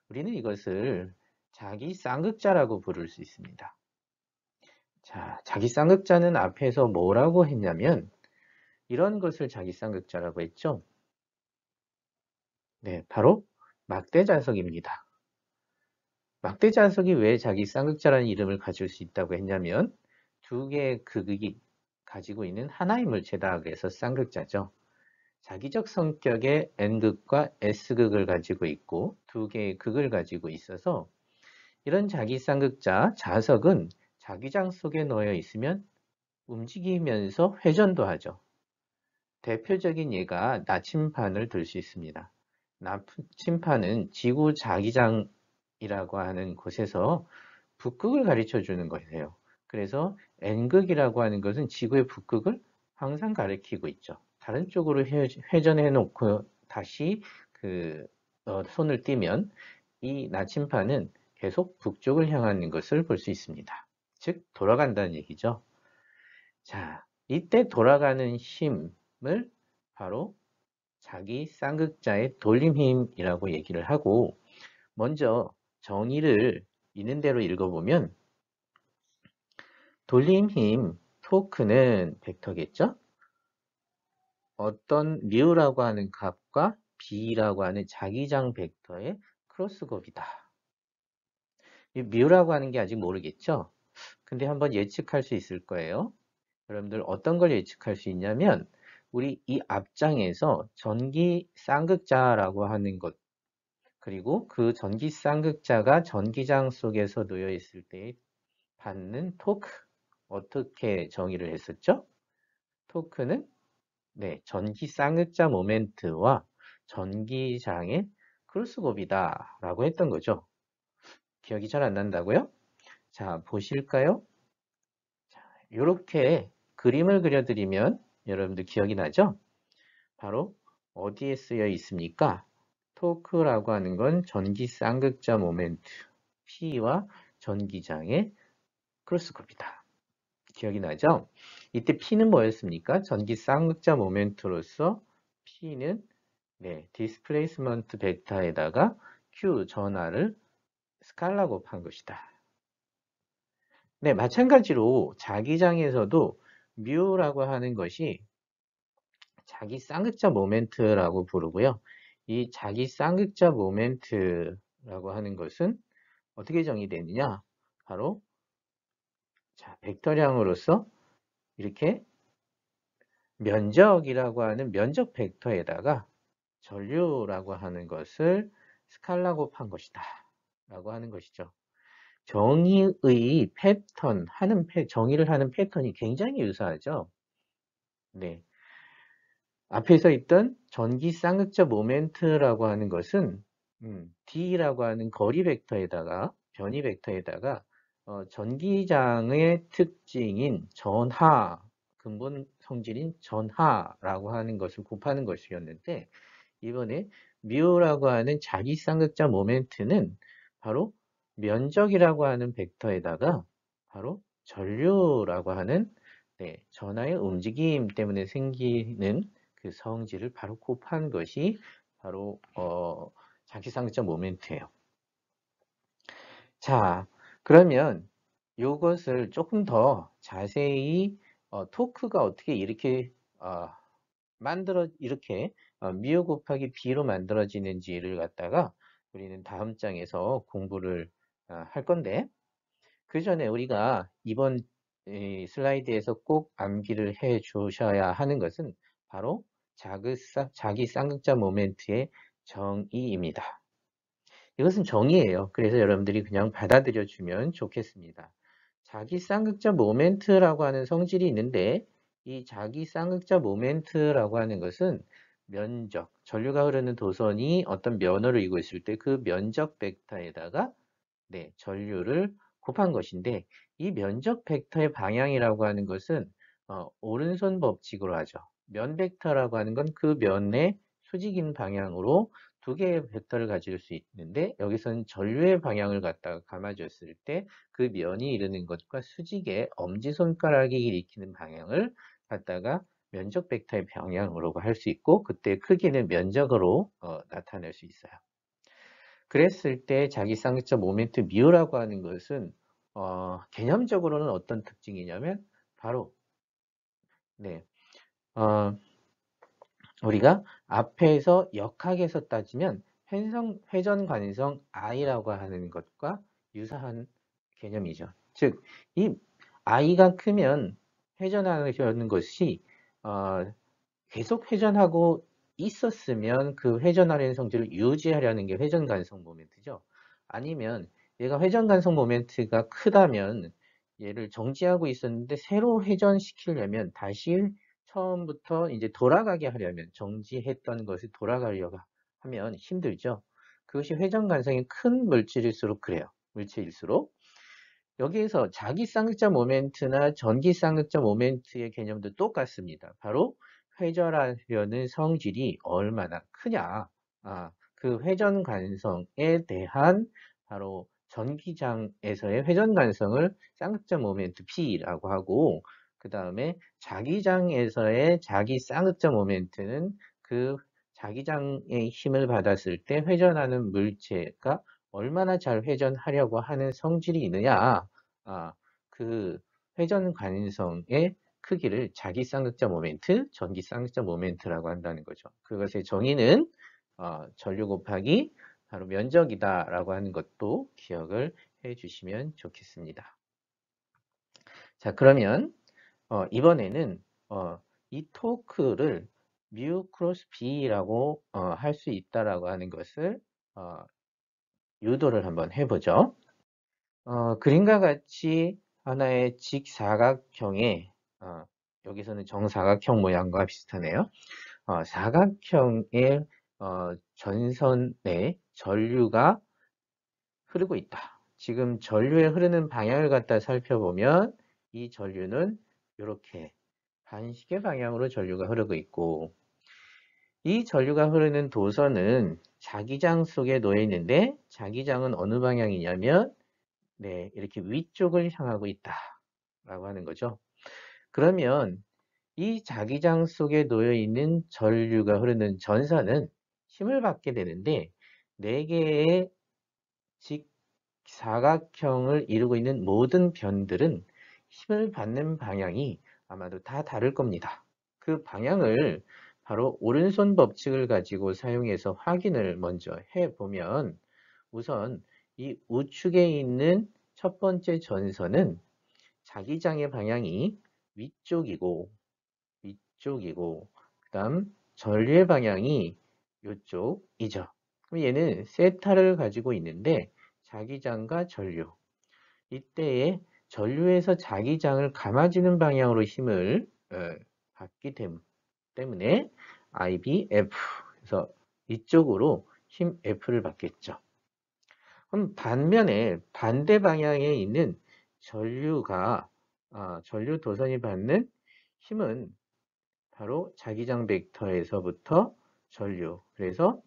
우리는 이것을 자기 쌍극자라고 부를 수 있습니다. 자, 자기 쌍극자는 앞에서 뭐라고 했냐면 이런 것을 자기 쌍극자라고 했죠. 네, 바로 막대자석입니다. 막대자석이 왜 자기 쌍극자라는 이름을 가질 수 있다고 했냐면 두 개의 극이 가지고 있는 하나의 물체다 그래서 쌍극자죠. 자기적 성격의 N극과 S극을 가지고 있고 두 개의 극을 가지고 있어서 이런 자기 쌍극자 자석은 자기장 속에 놓여 있으면 움직이면서 회전도 하죠. 대표적인 예가 나침판을 들 수 있습니다. 나침판은 지구 자기장이라고 하는 곳에서 북극을 가르쳐 주는 거예요. 그래서 N극이라고 하는 것은 지구의 북극을 항상 가리키고 있죠. 다른 쪽으로 회전해 놓고 다시 손을 띄면 이 나침판은 계속 북쪽을 향하는 것을 볼 수 있습니다. 즉 돌아간다는 얘기죠. 자, 이때 돌아가는 힘을 바로 자기 쌍극자의 돌림힘이라고 얘기를 하고 먼저 정의를 있는 대로 읽어보면 돌림힘 토크는 벡터겠죠? 어떤 뮤라고 하는 값과 b라고 하는 자기장 벡터의 크로스곱이다. 이 뮤라고 하는 게 아직 모르겠죠? 근데 한번 예측할 수 있을 거예요. 여러분들 어떤 걸 예측할 수 있냐면 우리 이 앞장에서 전기 쌍극자라고 하는 것 그리고 그 전기 쌍극자가 전기장 속에서 놓여 있을 때 받는 토크 어떻게 정의를 했었죠? 토크는 네, 전기 쌍극자 모멘트와 전기장의 크로스곱이다 라고 했던 거죠. 기억이 잘 안 난다고요? 자, 보실까요? 자, 이렇게 그림을 그려드리면 여러분들 기억이 나죠? 바로 어디에 쓰여 있습니까? 토크라고 하는 건 전기 쌍극자 모멘트 P와 전기장의 크로스곱이다. 기억이 나죠? 이때 P는 뭐였습니까? 전기 쌍극자 모멘트로서 P는 네, 디스플레이스먼트 벡터에다가 Q 전하를 스칼라 곱한 것이다. 네, 마찬가지로 자기장에서도 뮤라고 하는 것이 자기 쌍극자 모멘트라고 부르고요. 이 자기 쌍극자 모멘트라고 하는 것은 어떻게 정의되느냐? 바로 자, 벡터량으로서 이렇게 면적이라고 하는 면적 벡터에다가 전류라고 하는 것을 스칼라 곱한 것이다. 라고 하는 것이죠. 정의의 패턴, 정의를 하는 패턴이 굉장히 유사하죠. 네. 앞에서 있던 전기 쌍극자 모멘트라고 하는 것은 D라고 하는 거리 벡터에다가 변이 벡터에다가 전기장의 특징인 전하, 근본 성질인 전하라고 하는 것을 곱하는 것이었는데 이번에 뮤라고 하는 자기 쌍극자 모멘트는 바로 면적이라고 하는 벡터에다가 바로 전류라고 하는 네, 전하의 움직임 때문에 생기는 그 성질을 바로 곱한 것이 바로 자기 쌍극자 모멘트예요. 자, 그러면 이것을 조금 더 자세히 토크가 어떻게 이렇게 이렇게 뮤 곱하기 b로 만들어지는지를 갖다가 우리는 다음 장에서 공부를 할 건데 그 전에 우리가 이번 슬라이드에서 꼭 암기를 해 주셔야 하는 것은 바로 자기 쌍극자 모멘트의 정의입니다. 이것은 정의예요. 그래서 여러분들이 그냥 받아들여 주면 좋겠습니다. 자기 쌍극자 모멘트라고 하는 성질이 있는데 이 자기 쌍극자 모멘트라고 하는 것은 면적, 전류가 흐르는 도선이 어떤 면허를 이고 있을 때 그 면적 벡터에다가 네, 전류를 곱한 것인데 이 면적 벡터의 방향이라고 하는 것은 오른손 법칙으로 하죠. 면 벡터라고 하는 건 그 면의 수직인 방향으로 두 개의 벡터를 가질 수 있는데 여기서는 전류의 방향을 갖다가 감아줬을 때 그 면이 이르는 것과 수직의 엄지손가락이 일으키는 방향을 갖다가 면적 벡터의 방향으로 할 수 있고 그때 크기는 면적으로 나타낼 수 있어요. 그랬을 때 자기 쌍극적 모멘트 미우라고 하는 것은 개념적으로는 어떤 특징이냐면 바로 네, 어, 우리가 앞에서 역학에서 따지면 회전 관성 i라고 하는 것과 유사한 개념이죠. 즉, 이 i가 크면 회전하는 것이 계속 회전하고 있었으면 그 회전하려는 성질을 유지하려는 게 회전 관성 모멘트죠. 아니면 얘가 회전 관성 모멘트가 크다면 얘를 정지하고 있었는데 새로 회전시키려면 다시 처음부터 이제 돌아가게 하려면 정지했던 것이 돌아가려고 하면 힘들죠. 그것이 회전 관성이 큰 물질일수록 그래요. 물체일수록. 여기에서 자기 쌍극자 모멘트나 전기 쌍극자 모멘트의 개념도 똑같습니다. 바로 회전하려는 성질이 얼마나 크냐. 그 회전 관성에 대한 바로 전기장에서의 회전 관성을 쌍극자 모멘트 P라고 하고 그 다음에 자기장에서의 자기 쌍극자 모멘트는 그 자기장의 힘을 받았을 때 회전하는 물체가 얼마나 잘 회전하려고 하는 성질이 있느냐. 그 회전 관성의 크기를 자기 쌍극자 모멘트, 전기 쌍극자 모멘트라고 한다는 거죠. 그것의 정의는 전류 곱하기 바로 면적이다라고 하는 것도 기억을 해 주시면 좋겠습니다. 자, 그러면 이번에는 이 토크를 뮤 크로스 B라고 할 수 있다라고 하는 것을 유도를 한번 해보죠. 그림과 같이 하나의 직사각형의 여기서는 정사각형 모양과 비슷하네요. 사각형의 전선에 전류가 흐르고 있다. 지금 전류의 흐르는 방향을 갖다 살펴보면 이 전류는 이렇게 반시계 방향으로 전류가 흐르고 있고 이 전류가 흐르는 도선은 자기장 속에 놓여 있는데 자기장은 어느 방향이냐면 네, 이렇게 위쪽을 향하고 있다 라고 하는 거죠. 그러면 이 자기장 속에 놓여 있는 전류가 흐르는 전선은 힘을 받게 되는데 4개의 직사각형을 이루고 있는 모든 변들은 힘을 받는 방향이 아마도 다 다를 겁니다. 그 방향을 바로 오른손 법칙을 가지고 사용해서 확인을 먼저 해보면 우선 이 우측에 있는 첫 번째 전선은 자기장의 방향이 위쪽이고 그 다음 전류의 방향이 이쪽이죠. 그럼 얘는 세타를 가지고 있는데 자기장과 전류 이때에 전류에서 자기장을 감아주는 방향으로 힘을 받기 때문에 IBF 그래서 이쪽으로 힘 F를 받겠죠. 그럼 반면에 반대 방향에 있는 전류가 전류 도선이 받는 힘은 바로 자기장 벡터에서부터 전류. 그래서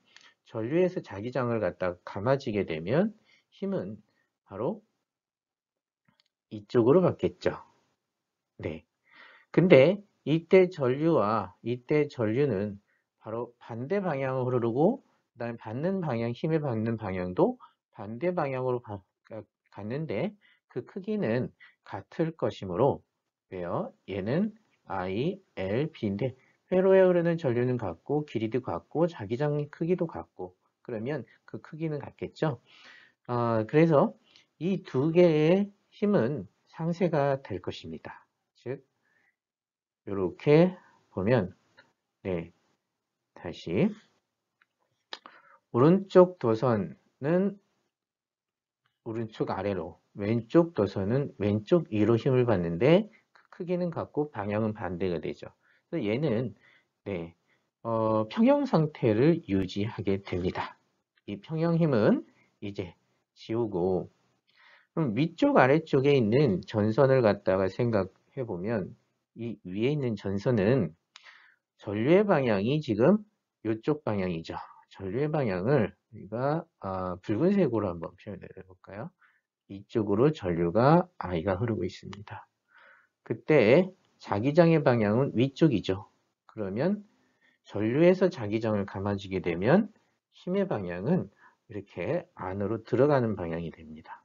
전류에서 자기장을 갖다 감아지게 되면 힘은 바로 이쪽으로 받겠죠. 네. 근데 이때 전류는 바로 반대 방향으로 흐르고 그다음에 받는 방향, 힘을 받는 방향도 반대 방향으로 갔는데 그 크기는 같을 것이므로 왜요? 얘는 I, L, B인데 회로에 흐르는 전류는 같고 길이도 같고 자기장 크기도 같고 그러면 그 크기는 같겠죠? 그래서 이 두 개의 힘은 상쇄가 될 것입니다. 즉 이렇게 보면 네, 다시 오른쪽 도선은 오른쪽 아래로 왼쪽 도선은 왼쪽 위로 힘을 받는데 그 크기는 같고 방향은 반대가 되죠. 그래서 얘는 네, 평형 상태를 유지하게 됩니다. 이 평형 힘은 이제 지우고, 그럼 위쪽 아래쪽에 있는 전선을 갖다가 생각해 보면 이 위에 있는 전선은 전류의 방향이 지금 이쪽 방향이죠. 전류의 방향을 우리가 붉은색으로 한번 표현을 해볼까요? 이쪽으로 전류가 I가 흐르고 있습니다. 그때 자기장의 방향은 위쪽이죠. 그러면 전류에서 자기장을 감아주게 되면 힘의 방향은 이렇게 안으로 들어가는 방향이 됩니다.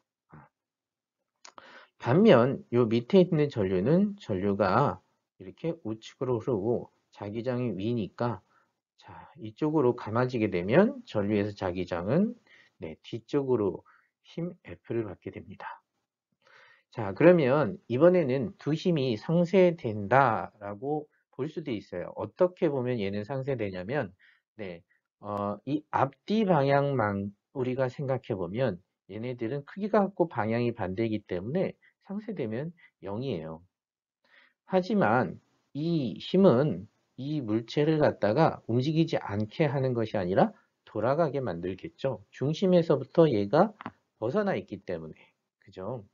반면 요 밑에 있는 전류가 이렇게 우측으로 흐르고 자기장이 위니까 자, 이쪽으로 감아지게 되면 전류에서 자기장은 뒤쪽으로 힘 F를 받게 됩니다. 자, 그러면 이번에는 두 힘이 상쇄된다라고 볼 수도 있어요. 어떻게 보면 얘는 상쇄되냐면, 이 앞뒤 방향만 우리가 생각해 보면 얘네들은 크기가 같고 방향이 반대이기 때문에 상쇄되면 0이에요. 하지만 이 힘은 이 물체를 갖다가 움직이지 않게 하는 것이 아니라 돌아가게 만들겠죠. 중심에서부터 얘가 벗어나 있기 때문에. 그죠?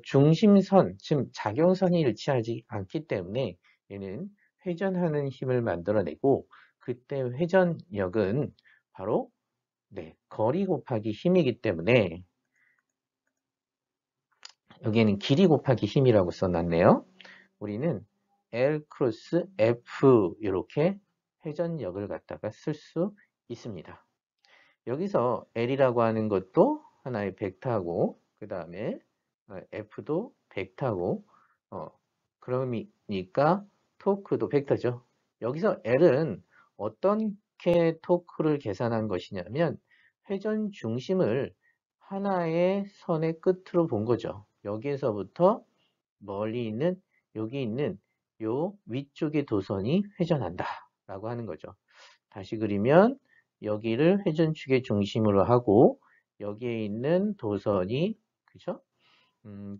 중심선, 즉 작용선이 일치하지 않기 때문에 얘는 회전하는 힘을 만들어내고 그때 회전력은 바로 거리 곱하기 힘이기 때문에 여기에는 길이 곱하기 힘이라고 써놨네요. 우리는 L 크로스 F 이렇게 회전력을 갖다가 쓸 수 있습니다. 여기서 L이라고 하는 것도 하나의 벡터고 그 다음에 F도 벡터고 그러니까 토크도 벡터죠. 여기서 L은 어떻게 토크를 계산한 것이냐면 회전 중심을 하나의 선의 끝으로 본 거죠. 여기에서부터 멀리 있는 여기 있는 요 위쪽의 도선이 회전한다 라고 하는 거죠. 다시 그리면 여기를 회전축의 중심으로 하고 여기에 있는 도선이 그죠?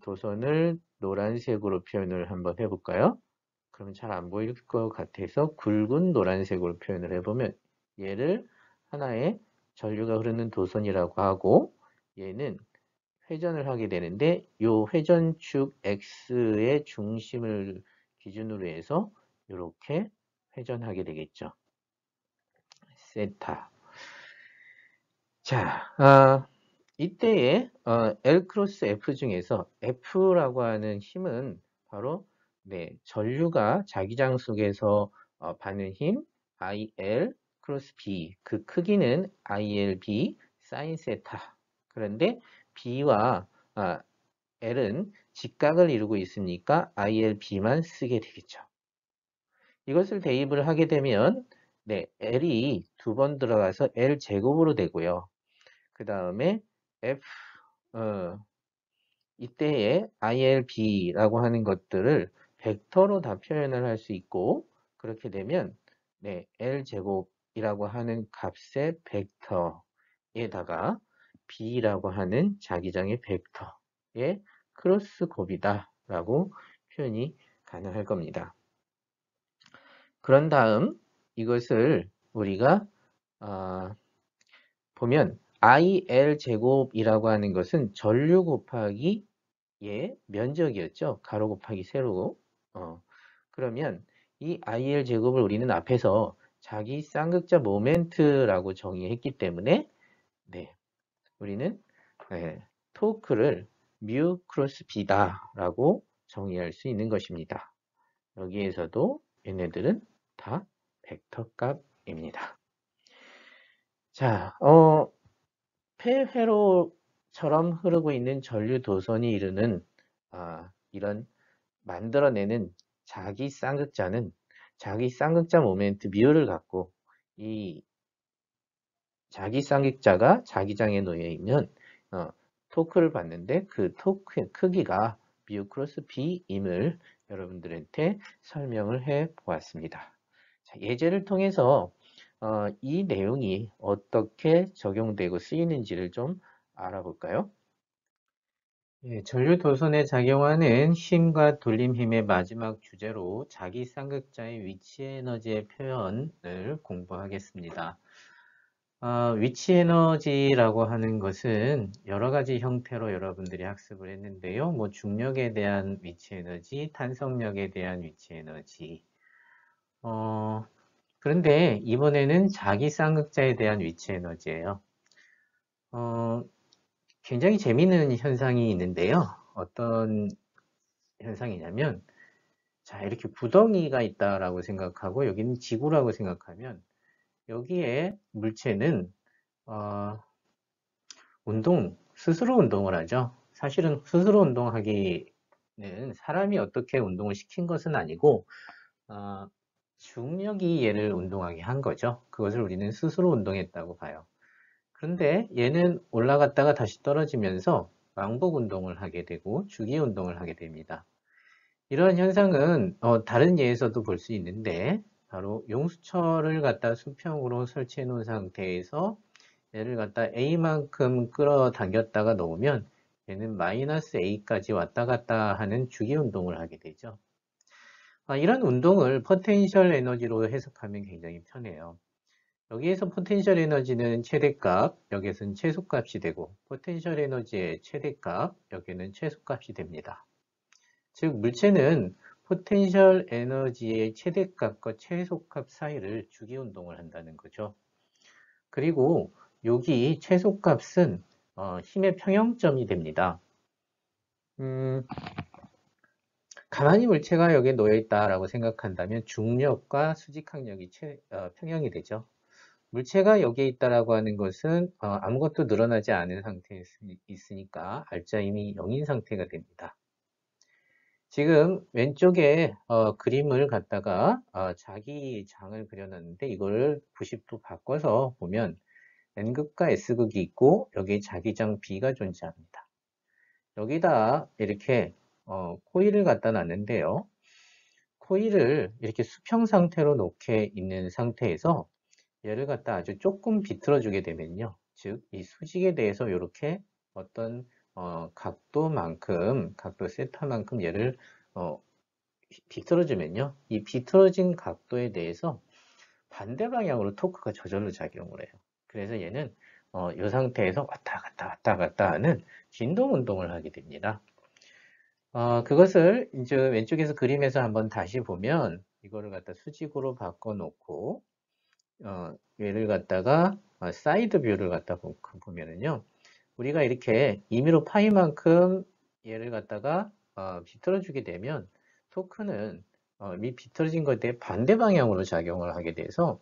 도선을 노란색으로 표현을 한번 해볼까요? 그러면 잘 안 보일 것 같아서 굵은 노란색으로 표현을 해보면 얘를 하나의 전류가 흐르는 도선이라고 하고 얘는 회전을 하게 되는데 이 회전축 X의 중심을 기준으로 해서 이렇게 회전하게 되겠죠. 세타. 자, 이때의 L 크로스 F 중에서 F라고 하는 힘은 바로 전류가 자기장 속에서 받는 힘 IL 크로스 B 그 크기는 ILB 사인 세타. 그런데 B와 L은 직각을 이루고 있으니까 ILB만 쓰게 되겠죠. 이것을 대입을 하게 되면 L이 두 번 들어가서 L 제곱으로 되고요. 그 다음에 F 이때의 ILB라고 하는 것들을 벡터로 다 표현을 할 수 있고 그렇게 되면 L제곱이라고 하는 값의 벡터에다가 B라고 하는 자기장의 벡터의 크로스 곱이다 라고 표현이 가능할 겁니다. 그런 다음 이것을 우리가 보면 IL 제곱이라고 하는 것은 전류 곱하기 면적이었죠. 가로 곱하기 세로. 그러면 이 IL 제곱을 우리는 앞에서 자기 쌍극자 모멘트라고 정의했기 때문에 우리는 토크를 뮤 크로스 B다 라고 정의할 수 있는 것입니다. 여기에서도 얘네들은 다 벡터 값입니다. 자, 폐회로처럼 흐르고 있는 전류 도선이 이루는 이런 만들어내는 자기 쌍극자는 자기 쌍극자 모멘트 뮤를 갖고 이 자기 쌍극자가 자기장에 놓여 있는 토크를 봤는데 그 토크의 크기가 뮤 크로스 B임을 여러분들한테 설명을 해 보았습니다. 자, 예제를 통해서 이 내용이 어떻게 적용되고 쓰이는지를 좀 알아볼까요? 예, 전류 도선에 작용하는 힘과 돌림힘의 마지막 주제로 자기 쌍극자의 위치 에너지의 표현을 공부하겠습니다. 위치 에너지라고 하는 것은 여러 가지 형태로 여러분들이 학습을 했는데요. 뭐 중력에 대한 위치 에너지, 탄성력에 대한 위치 에너지. 그런데 이번에는 자기 쌍극자에 대한 위치 에너지예요. 어, 굉장히 재미있는 현상이 있는데요. 어떤 현상이냐면, 자, 이렇게 구덩이가 있다라고 생각하고, 여기는 지구라고 생각하면, 여기에 물체는, 어, 스스로 운동을 하죠. 사실은 스스로 운동하기는 사람이 어떻게 운동을 시킨 것은 아니고, 어, 중력이 얘를 운동하게 한 거죠. 그것을 우리는 스스로 운동했다고 봐요. 그런데 얘는 올라갔다가 다시 떨어지면서 왕복 운동을 하게 되고 주기 운동을 하게 됩니다. 이러한 현상은 다른 예에서도 볼 수 있는데 바로 용수철을 갖다 수평으로 설치해 놓은 상태에서 얘를 갖다 A만큼 끌어당겼다가 놓으면 얘는 마이너스 A까지 왔다 갔다 하는 주기 운동을 하게 되죠. 이런 운동을 포텐셜 에너지로 해석하면 굉장히 편해요. 여기에서 포텐셜 에너지는 최대값, 여기에서는 최소값이 되고 포텐셜 에너지의 최대값, 여기는 최소값이 됩니다. 즉 물체는 포텐셜 에너지의 최대값과 최소값 사이를 주기 운동을 한다는 거죠. 그리고 여기 최소값은 힘의 평형점이 됩니다. 가만히 물체가 여기에 놓여 있다라고 생각한다면 중력과 수직항력이 평형이 되죠. 물체가 여기에 있다라고 하는 것은 아무것도 늘어나지 않은 상태에 있으니까 알짜임이 0인 상태가 됩니다. 지금 왼쪽에 그림을 갖다가 자기 장을 그려놨는데 이걸 90도 바꿔서 보면 N극과 S극이 있고 여기 자기장 B가 존재합니다. 여기다 이렇게 코일을 갖다 놨는데요. 코일을 이렇게 수평 상태로 놓게 있는 상태에서 얘를 갖다 아주 조금 비틀어 주게 되면요. 즉, 이 수직에 대해서 이렇게 어떤 각도 세타만큼 얘를 비틀어 주면요. 이 비틀어진 각도에 대해서 반대 방향으로 토크가 저절로 작용을 해요. 그래서 얘는 이 상태에서 왔다 갔다 하는 진동 운동을 하게 됩니다. 그것을 이제 왼쪽에서 그림에서 한번 다시 보면 이거를 갖다 수직으로 바꿔 놓고 얘를 갖다가 사이드 뷰를 갖다 보면은요. 우리가 이렇게 임의로 파이만큼 얘를 갖다가 비틀어 주게 되면 토크는 이 비틀어진 것에 반대 방향으로 작용을 하게 돼서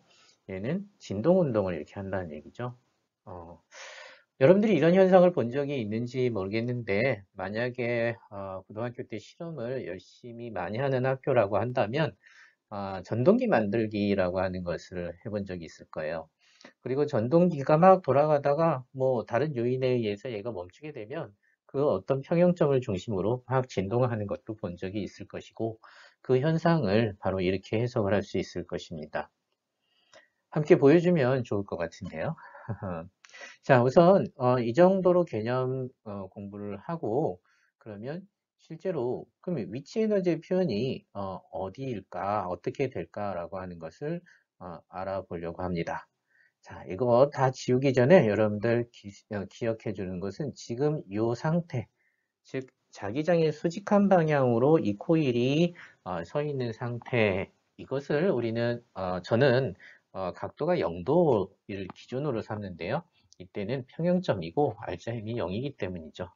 얘는 진동 운동을 이렇게 한다는 얘기죠. 여러분들이 이런 현상을 본 적이 있는지 모르겠는데 만약에 고등학교 때 실험을 열심히 많이 하는 학교라고 한다면 전동기 만들기라고 하는 것을 해본 적이 있을 거예요. 그리고 전동기가 막 돌아가다가 뭐 다른 요인에 의해서 얘가 멈추게 되면 그 어떤 평형점을 중심으로 막 진동하는 것도 본 적이 있을 것이고 그 현상을 바로 이렇게 해석을 할 수 있을 것입니다. 함께 보여주면 좋을 것 같은데요. 자, 우선 이 정도로 개념 공부를 하고 그러면 실제로 그럼 위치 에너지의 표현이 어디일까, 어떻게 될까라고 하는 것을 알아보려고 합니다. 자, 이거 다 지우기 전에 여러분들 기억해 주는 것은 지금 이 상태, 즉 자기장의 수직한 방향으로 이 코일이 서 있는 상태, 이것을 우리는 저는 각도가 0도를 기준으로 삼는데요. 이때는 평형점이고 알짜힘이 0이기 때문이죠.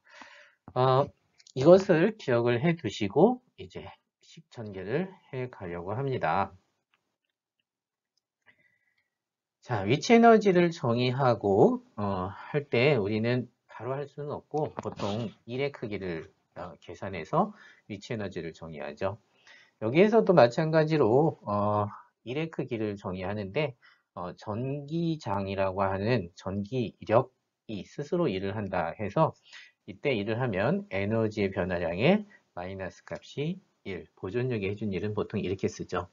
이것을 기억을 해 두시고 이제 식 전개를 해 가려고 합니다. 자, 위치 에너지를 정의하고 할 때 우리는 바로 할 수는 없고 보통 1의 크기를 계산해서 위치 에너지를 정의하죠. 여기에서도 마찬가지로 1의 크기를 정의하는데 전기장이라고 하는 전기 이력이 스스로 일을 한다 해서 이때 일을 하면 에너지의 변화량의 마이너스 값이 1, 보존력이 해준 일은 보통 이렇게 쓰죠.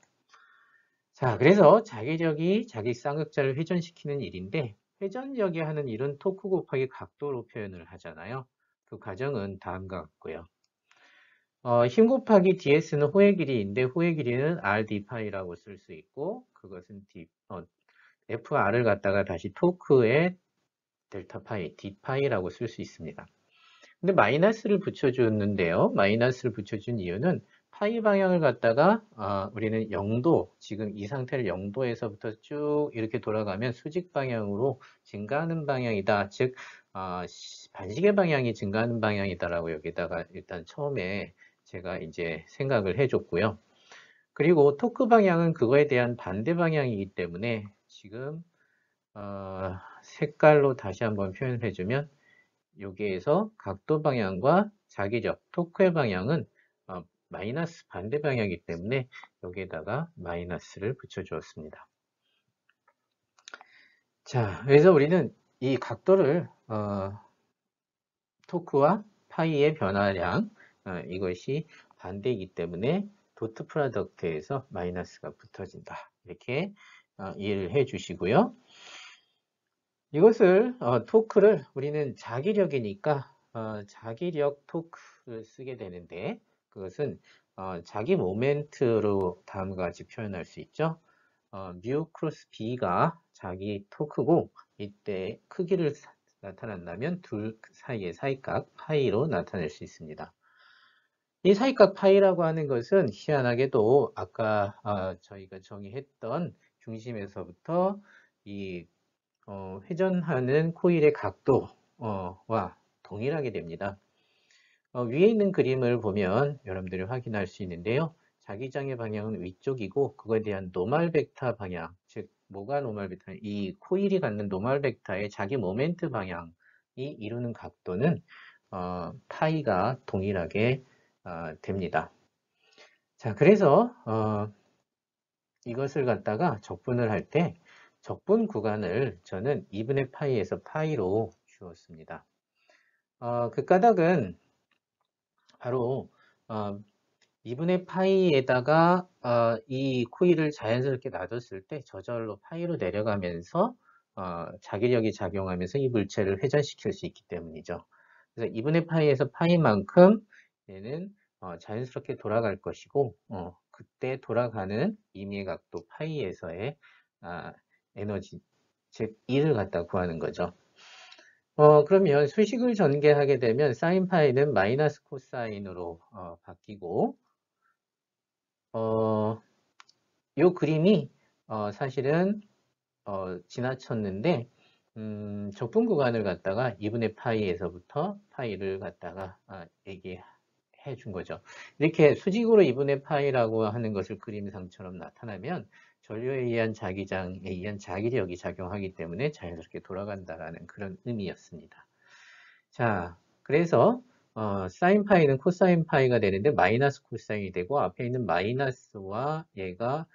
자, 그래서 자기력이 자기 쌍극자를 회전시키는 일인데 회전력이 하는 일은 토크 곱하기 각도로 표현을 하잖아요. 그 과정은 다음과 같고요. 힘 곱하기 ds는 호의 길이인데 호의 길이는 rd파이라고 쓸 수 있고 그것은 fr을 갖다가 다시 토크의 델타 파이, d파이라고 쓸 수 있습니다. 근데 마이너스를 붙여줬는데요. 마이너스를 붙여준 이유는 파이 방향을 갖다가 우리는 0도, 지금 이 상태를 0도에서부터 쭉 이렇게 돌아가면 수직 방향으로 증가하는 방향이다. 즉 반시계 방향이 증가하는 방향이다라고 여기다가 일단 처음에 제가 이제 생각을 해줬고요. 그리고 토크 방향은 그거에 대한 반대 방향이기 때문에 지금 색깔로 다시 한번 표현을 해주면 여기에서 각도 방향과 자기력, 토크의 방향은 마이너스 반대 방향이기 때문에 여기에다가 마이너스를 붙여주었습니다. 자, 그래서 우리는 이 각도를 토크와 파이의 변화량 이것이 반대이기 때문에 도트 프로덕트에서 마이너스가 붙어진다. 이렇게 이해를 해 주시고요. 이것을 토크를 우리는 자기력이니까 자기력 토크를 쓰게 되는데 그것은 자기 모멘트로 다음과 같이 표현할 수 있죠. 뮤 크로스 b가 자기 토크고 이때 크기를 나타낸다면 둘 사이의 사이각 파이로 나타낼 수 있습니다. 이 사이각 파이라고 하는 것은 희한하게도 아까 저희가 정의했던 중심에서부터 이 회전하는 코일의 각도와 동일하게 됩니다. 위에 있는 그림을 보면 여러분들이 확인할 수 있는데요. 자기장의 방향은 위쪽이고 그거에 대한 노멀 벡터 방향, 즉 뭐가 노멀 벡터? 이 코일이 갖는 노멀 벡터의 자기 모멘트 방향이 이루는 각도는 파이가 동일하게 됩니다. 자, 그래서 이것을 갖다가 적분을 할 때 적분 구간을 저는 2분의 파이에서 파이로 주었습니다. 그 까닭은 바로 2분의 파이에다가 이 코일을 자연스럽게 놔뒀을 때 저절로 파이로 내려가면서 자기력이 작용하면서 이 물체를 회전시킬 수 있기 때문이죠. 그래서 2분의 파이에서 파이만큼 얘는 자연스럽게 돌아갈 것이고 그때 돌아가는 임의의 각도 파이에서의 에너지, 즉 E를 갖다 구하는 거죠. 그러면 수식을 전개하게 되면 사인 파이는 마이너스 코사인으로 바뀌고 이 그림이 사실은 지나쳤는데 적분 구간을 갖다가 2분의 파이에서부터 파이를 갖다가 얘기해 준 거죠. 이렇게 수직으로 2분의 파이라고 하는 것을 그림상처럼 나타나면 전류에 의한 자기장에 의한 자기력이 작용하기 때문에 자연스럽게 돌아간다라는 그런 의미였습니다. 자, 그래서 사인 파이는 코사인 파이가 되는데 마이너스 코사인이 되고 앞에 있는 마이너스와 얘가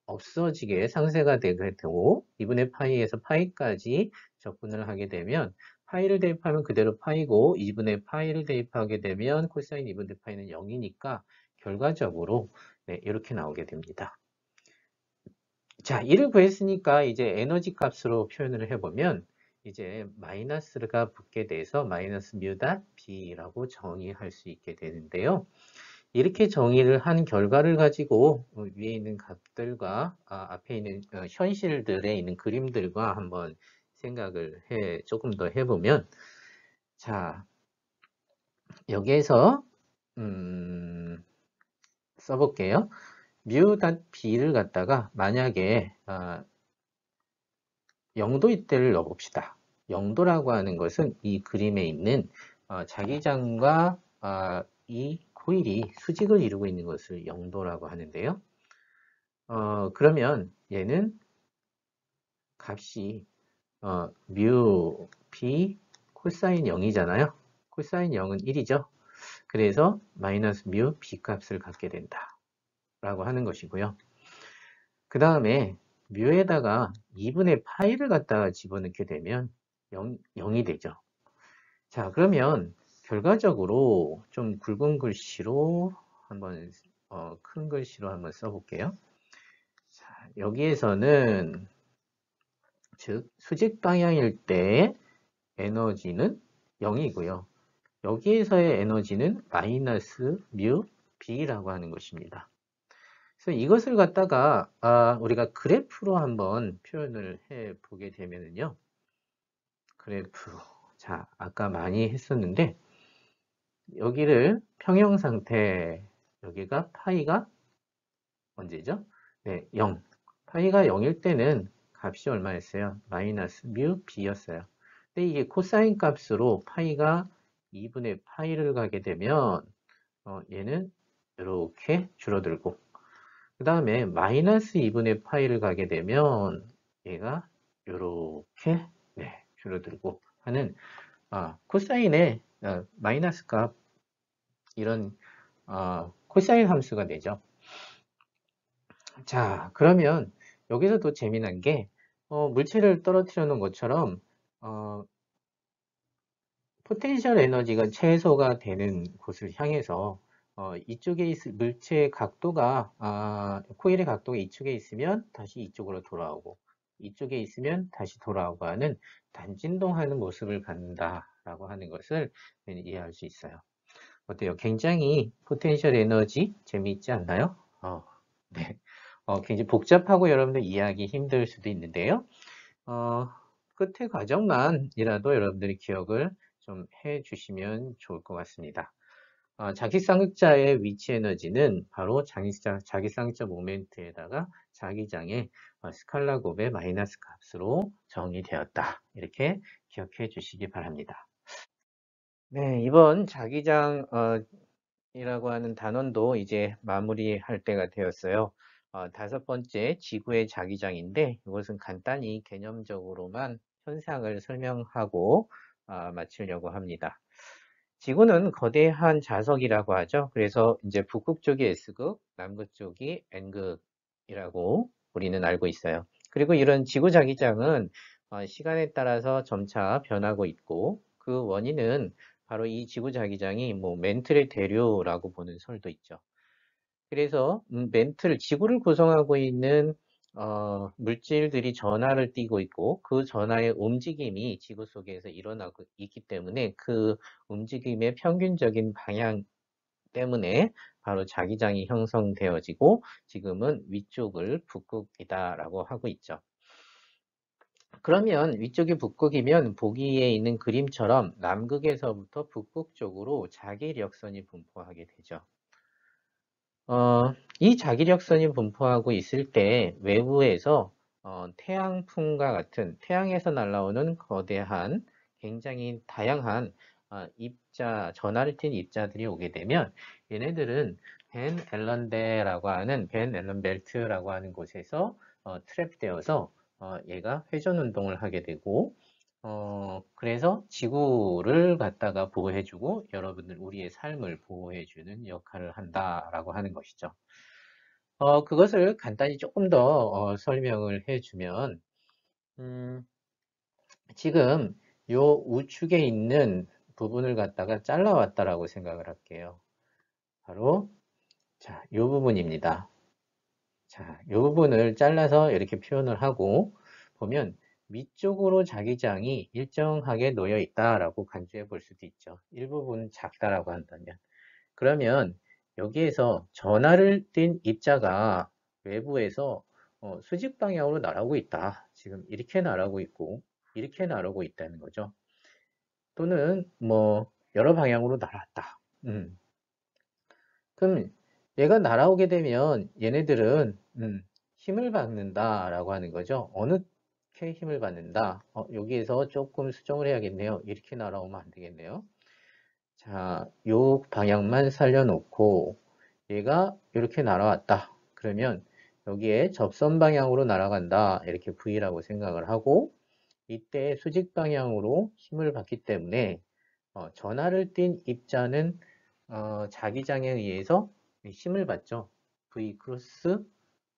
없어지게 상쇄가 되고 2분의 파이에서 파이까지 적분을 하게 되면 파이를 대입하면 그대로 파이고 2분의 파이를 대입하게 되면 코사인 2분의 파이는 0이니까 결과적으로 네, 이렇게 나오게 됩니다. 자, 이를 구했으니까 이제 에너지 값으로 표현을 해보면 이제 마이너스가 붙게 돼서 마이너스 뮤닷 B라고 정의할 수 있게 되는데요. 이렇게 정의를 한 결과를 가지고 위에 있는 값들과 앞에 있는 현실들에 있는 그림들과 한번 생각을 조금 더 해보면 자, 여기에서 써볼게요. 뮤닷 B를 갖다가 만약에 0도일 때를 넣어봅시다. 0도라고 하는 것은 이 그림에 있는 자기장과 이 코일이 수직을 이루고 있는 것을 0도라고 하는데요. 그러면 얘는 값이 뮤 b 코사인 0이잖아요. 코사인 0은 1이죠. 그래서 마이너스 뮤 b 값을 갖게 된다 라고 하는 것이고요. 그 다음에 뮤에다가 2분의 파이를 갖다가 집어넣게 되면 0이 되죠. 자, 그러면 결과적으로 좀 굵은 글씨로 한번 큰 글씨로 한번 써볼게요. 자, 여기에서는 즉 수직 방향일 때 에너지는 0이고요. 여기에서의 에너지는 마이너스 뮤 B라고 하는 것입니다. 그래서 이것을 갖다가 우리가 그래프로 한번 표현을 해 보게 되면은요. 그래프. 자, 아까 많이 했었는데 여기를 평형 상태, 여기가 파이가 언제죠? 네, 0. 파이가 0일 때는 값이 얼마였어요? 마이너스 뮤 B였어요. 근데 이게 코사인 값으로 파이가 2분의 파이를 가게 되면 얘는 이렇게 줄어들고 그 다음에 마이너스 2분의 파이를 가게 되면 얘가 이렇게 네, 줄어들고 하는 코사인의 마이너스 값 이런 코사인 함수가 되죠. 자, 그러면 여기서 또 재미난 게 물체를 떨어뜨려 놓은 것처럼 포텐셜 에너지가 최소가 되는 곳을 향해서 이쪽에 있을 물체의 각도가 코일의 각도가 이쪽에 있으면 다시 이쪽으로 돌아오고 이쪽에 있으면 다시 돌아오고 하는 단진동하는 모습을 갖는다라고 하는 것을 이해할 수 있어요. 어때요? 굉장히 포텐셜 에너지 재미있지 않나요? 네. 굉장히 복잡하고 여러분들 이해하기 힘들 수도 있는데요. 끝의 과정만이라도 여러분들이 기억을 좀 해주시면 좋을 것 같습니다. 자기쌍극자의 위치 에너지는 바로 자기쌍극자 모멘트에다가 자기장의 스칼라 곱의 마이너스 값으로 정의되었다. 이렇게 기억해 주시기 바랍니다. 네, 이번 자기장이라고 하는 단원도 이제 마무리할 때가 되었어요. 다섯 번째 지구의 자기장인데 이것은 간단히 개념적으로만 현상을 설명하고 마치려고 합니다. 지구는 거대한 자석이라고 하죠. 그래서 이제 북극 쪽이 S극, 남극 쪽이 N극이라고 우리는 알고 있어요. 그리고 이런 지구 자기장은 시간에 따라서 점차 변하고 있고 그 원인은 바로 이 지구 자기장이 뭐 멘틀의 대류라고 보는 설도 있죠. 그래서 지구를 구성하고 있는 물질들이 전하를 띠고 있고 그 전하의 움직임이 지구 속에서 일어나고 있기 때문에 그 움직임의 평균적인 방향 때문에 바로 자기장이 형성되어지고 지금은 위쪽을 북극이다라고 하고 있죠. 그러면 위쪽이 북극이면 보기에 있는 그림처럼 남극에서부터 북극 쪽으로 자기력선이 분포하게 되죠. 이 자기력선이 분포하고 있을 때 외부에서 태양풍과 같은 태양에서 날아오는 거대한 굉장히 다양한 전하를 띤 입자들이 오게 되면 얘네들은 벤 앨런대라고 하는 벤 앨런 벨트라고 하는 곳에서 트랩되어서 얘가 회전 운동을 하게 되고 그래서 지구를 갖다가 보호해주고 여러분들 우리의 삶을 보호해주는 역할을 한다라고 하는 것이죠. 그것을 간단히 조금 더 설명을 해주면 지금 요 우측에 있는 부분을 갖다가 잘라왔다라고 생각을 할게요. 바로 자, 요 부분입니다. 자, 요 부분을 잘라서 이렇게 표현을 하고 보면 위쪽으로 자기장이 일정하게 놓여 있다라고 간주해 볼 수도 있죠. 일부분 작다라고 한다면. 그러면 여기에서 전하를 띤 입자가 외부에서 수직 방향으로 날아오고 있다. 지금 이렇게 날아오고 있고 이렇게 날아오고 있다는 거죠. 또는 뭐 여러 방향으로 날아왔다. 그럼 얘가 날아오게 되면 얘네들은 힘을 받는다라고 하는 거죠. 어느게 힘을 받는다? 여기에서 조금 수정을 해야겠네요. 이렇게 날아오면 안 되겠네요. 자, 요 방향만 살려놓고 얘가 이렇게 날아왔다. 그러면 여기에 접선 방향으로 날아간다. 이렇게 V라고 생각을 하고 이때 수직 방향으로 힘을 받기 때문에 전하를 띤 입자는 자기장에 의해서 힘을 받죠. V 크로스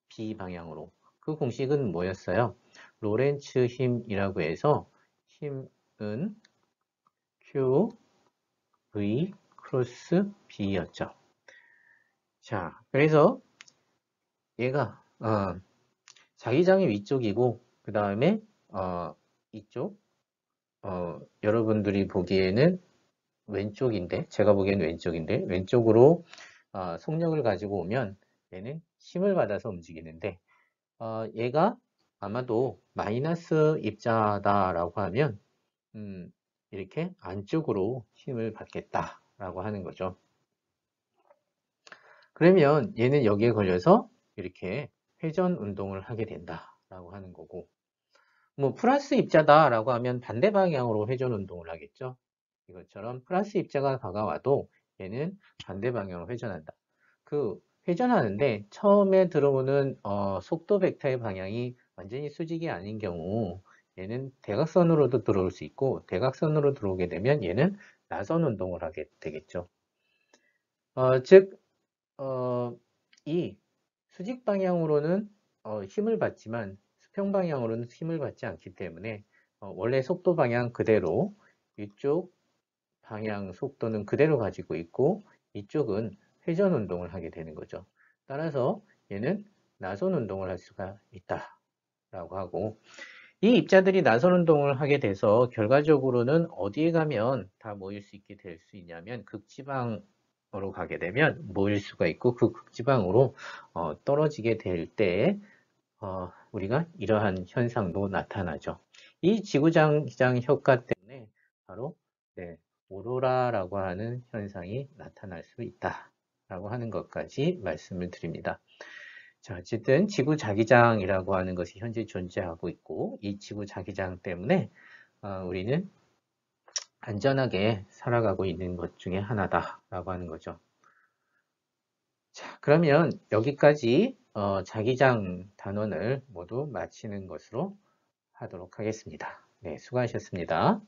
B 방향으로. 그 공식은 뭐였어요? 로렌츠 힘이라고 해서 힘은 Q V 크로스 B였죠. 자, 그래서 얘가 자기장이 위쪽이고 그 다음에 이쪽 여러분들이 보기에는 왼쪽인데, 제가 보기에는 왼쪽인데, 왼쪽으로 속력을 가지고 오면 얘는 힘을 받아서 움직이는데, 얘가 아마도 마이너스 입자다라고 하면, 이렇게 안쪽으로 힘을 받겠다라고 하는 거죠. 그러면 얘는 여기에 걸려서 이렇게 회전 운동을 하게 된다라고 하는 거고, 뭐 플러스 입자다라고 하면 반대 방향으로 회전 운동을 하겠죠. 이것처럼 플러스 입자가 다가와도 얘는 반대 방향으로 회전한다. 그 회전하는데 처음에 들어오는 속도 벡터의 방향이 완전히 수직이 아닌 경우 얘는 대각선으로도 들어올 수 있고, 대각선으로 들어오게 되면 얘는 나선 운동을 하게 되겠죠. 즉 이 수직 방향으로는 힘을 받지만 수평 방향으로는 힘을 받지 않기 때문에 원래 속도 방향 그대로, 이쪽 방향 속도는 그대로 가지고 있고 이쪽은 회전 운동을 하게 되는 거죠. 따라서 얘는 나선 운동을 할 수가 있다라고 하고, 이 입자들이 나선 운동을 하게 돼서 결과적으로는 어디에 가면 다 모일 수 있게 될 수 있냐면 극지방으로 가게 되면 모일 수가 있고, 그 극지방으로 떨어지게 될 때 우리가 이러한 현상도 나타나죠. 이 지구장기장 효과 때문에 바로 오로라라고 하는 현상이 나타날 수 있다라고 하는 것까지 말씀을 드립니다. 자, 어쨌든 지구 자기장이라고 하는 것이 현재 존재하고 있고, 이 지구 자기장 때문에 우리는 안전하게 살아가고 있는 것 중에 하나다라고 하는 거죠. 자, 그러면 여기까지 자기장 단원을 모두 마치는 것으로 하도록 하겠습니다. 네, 수고하셨습니다.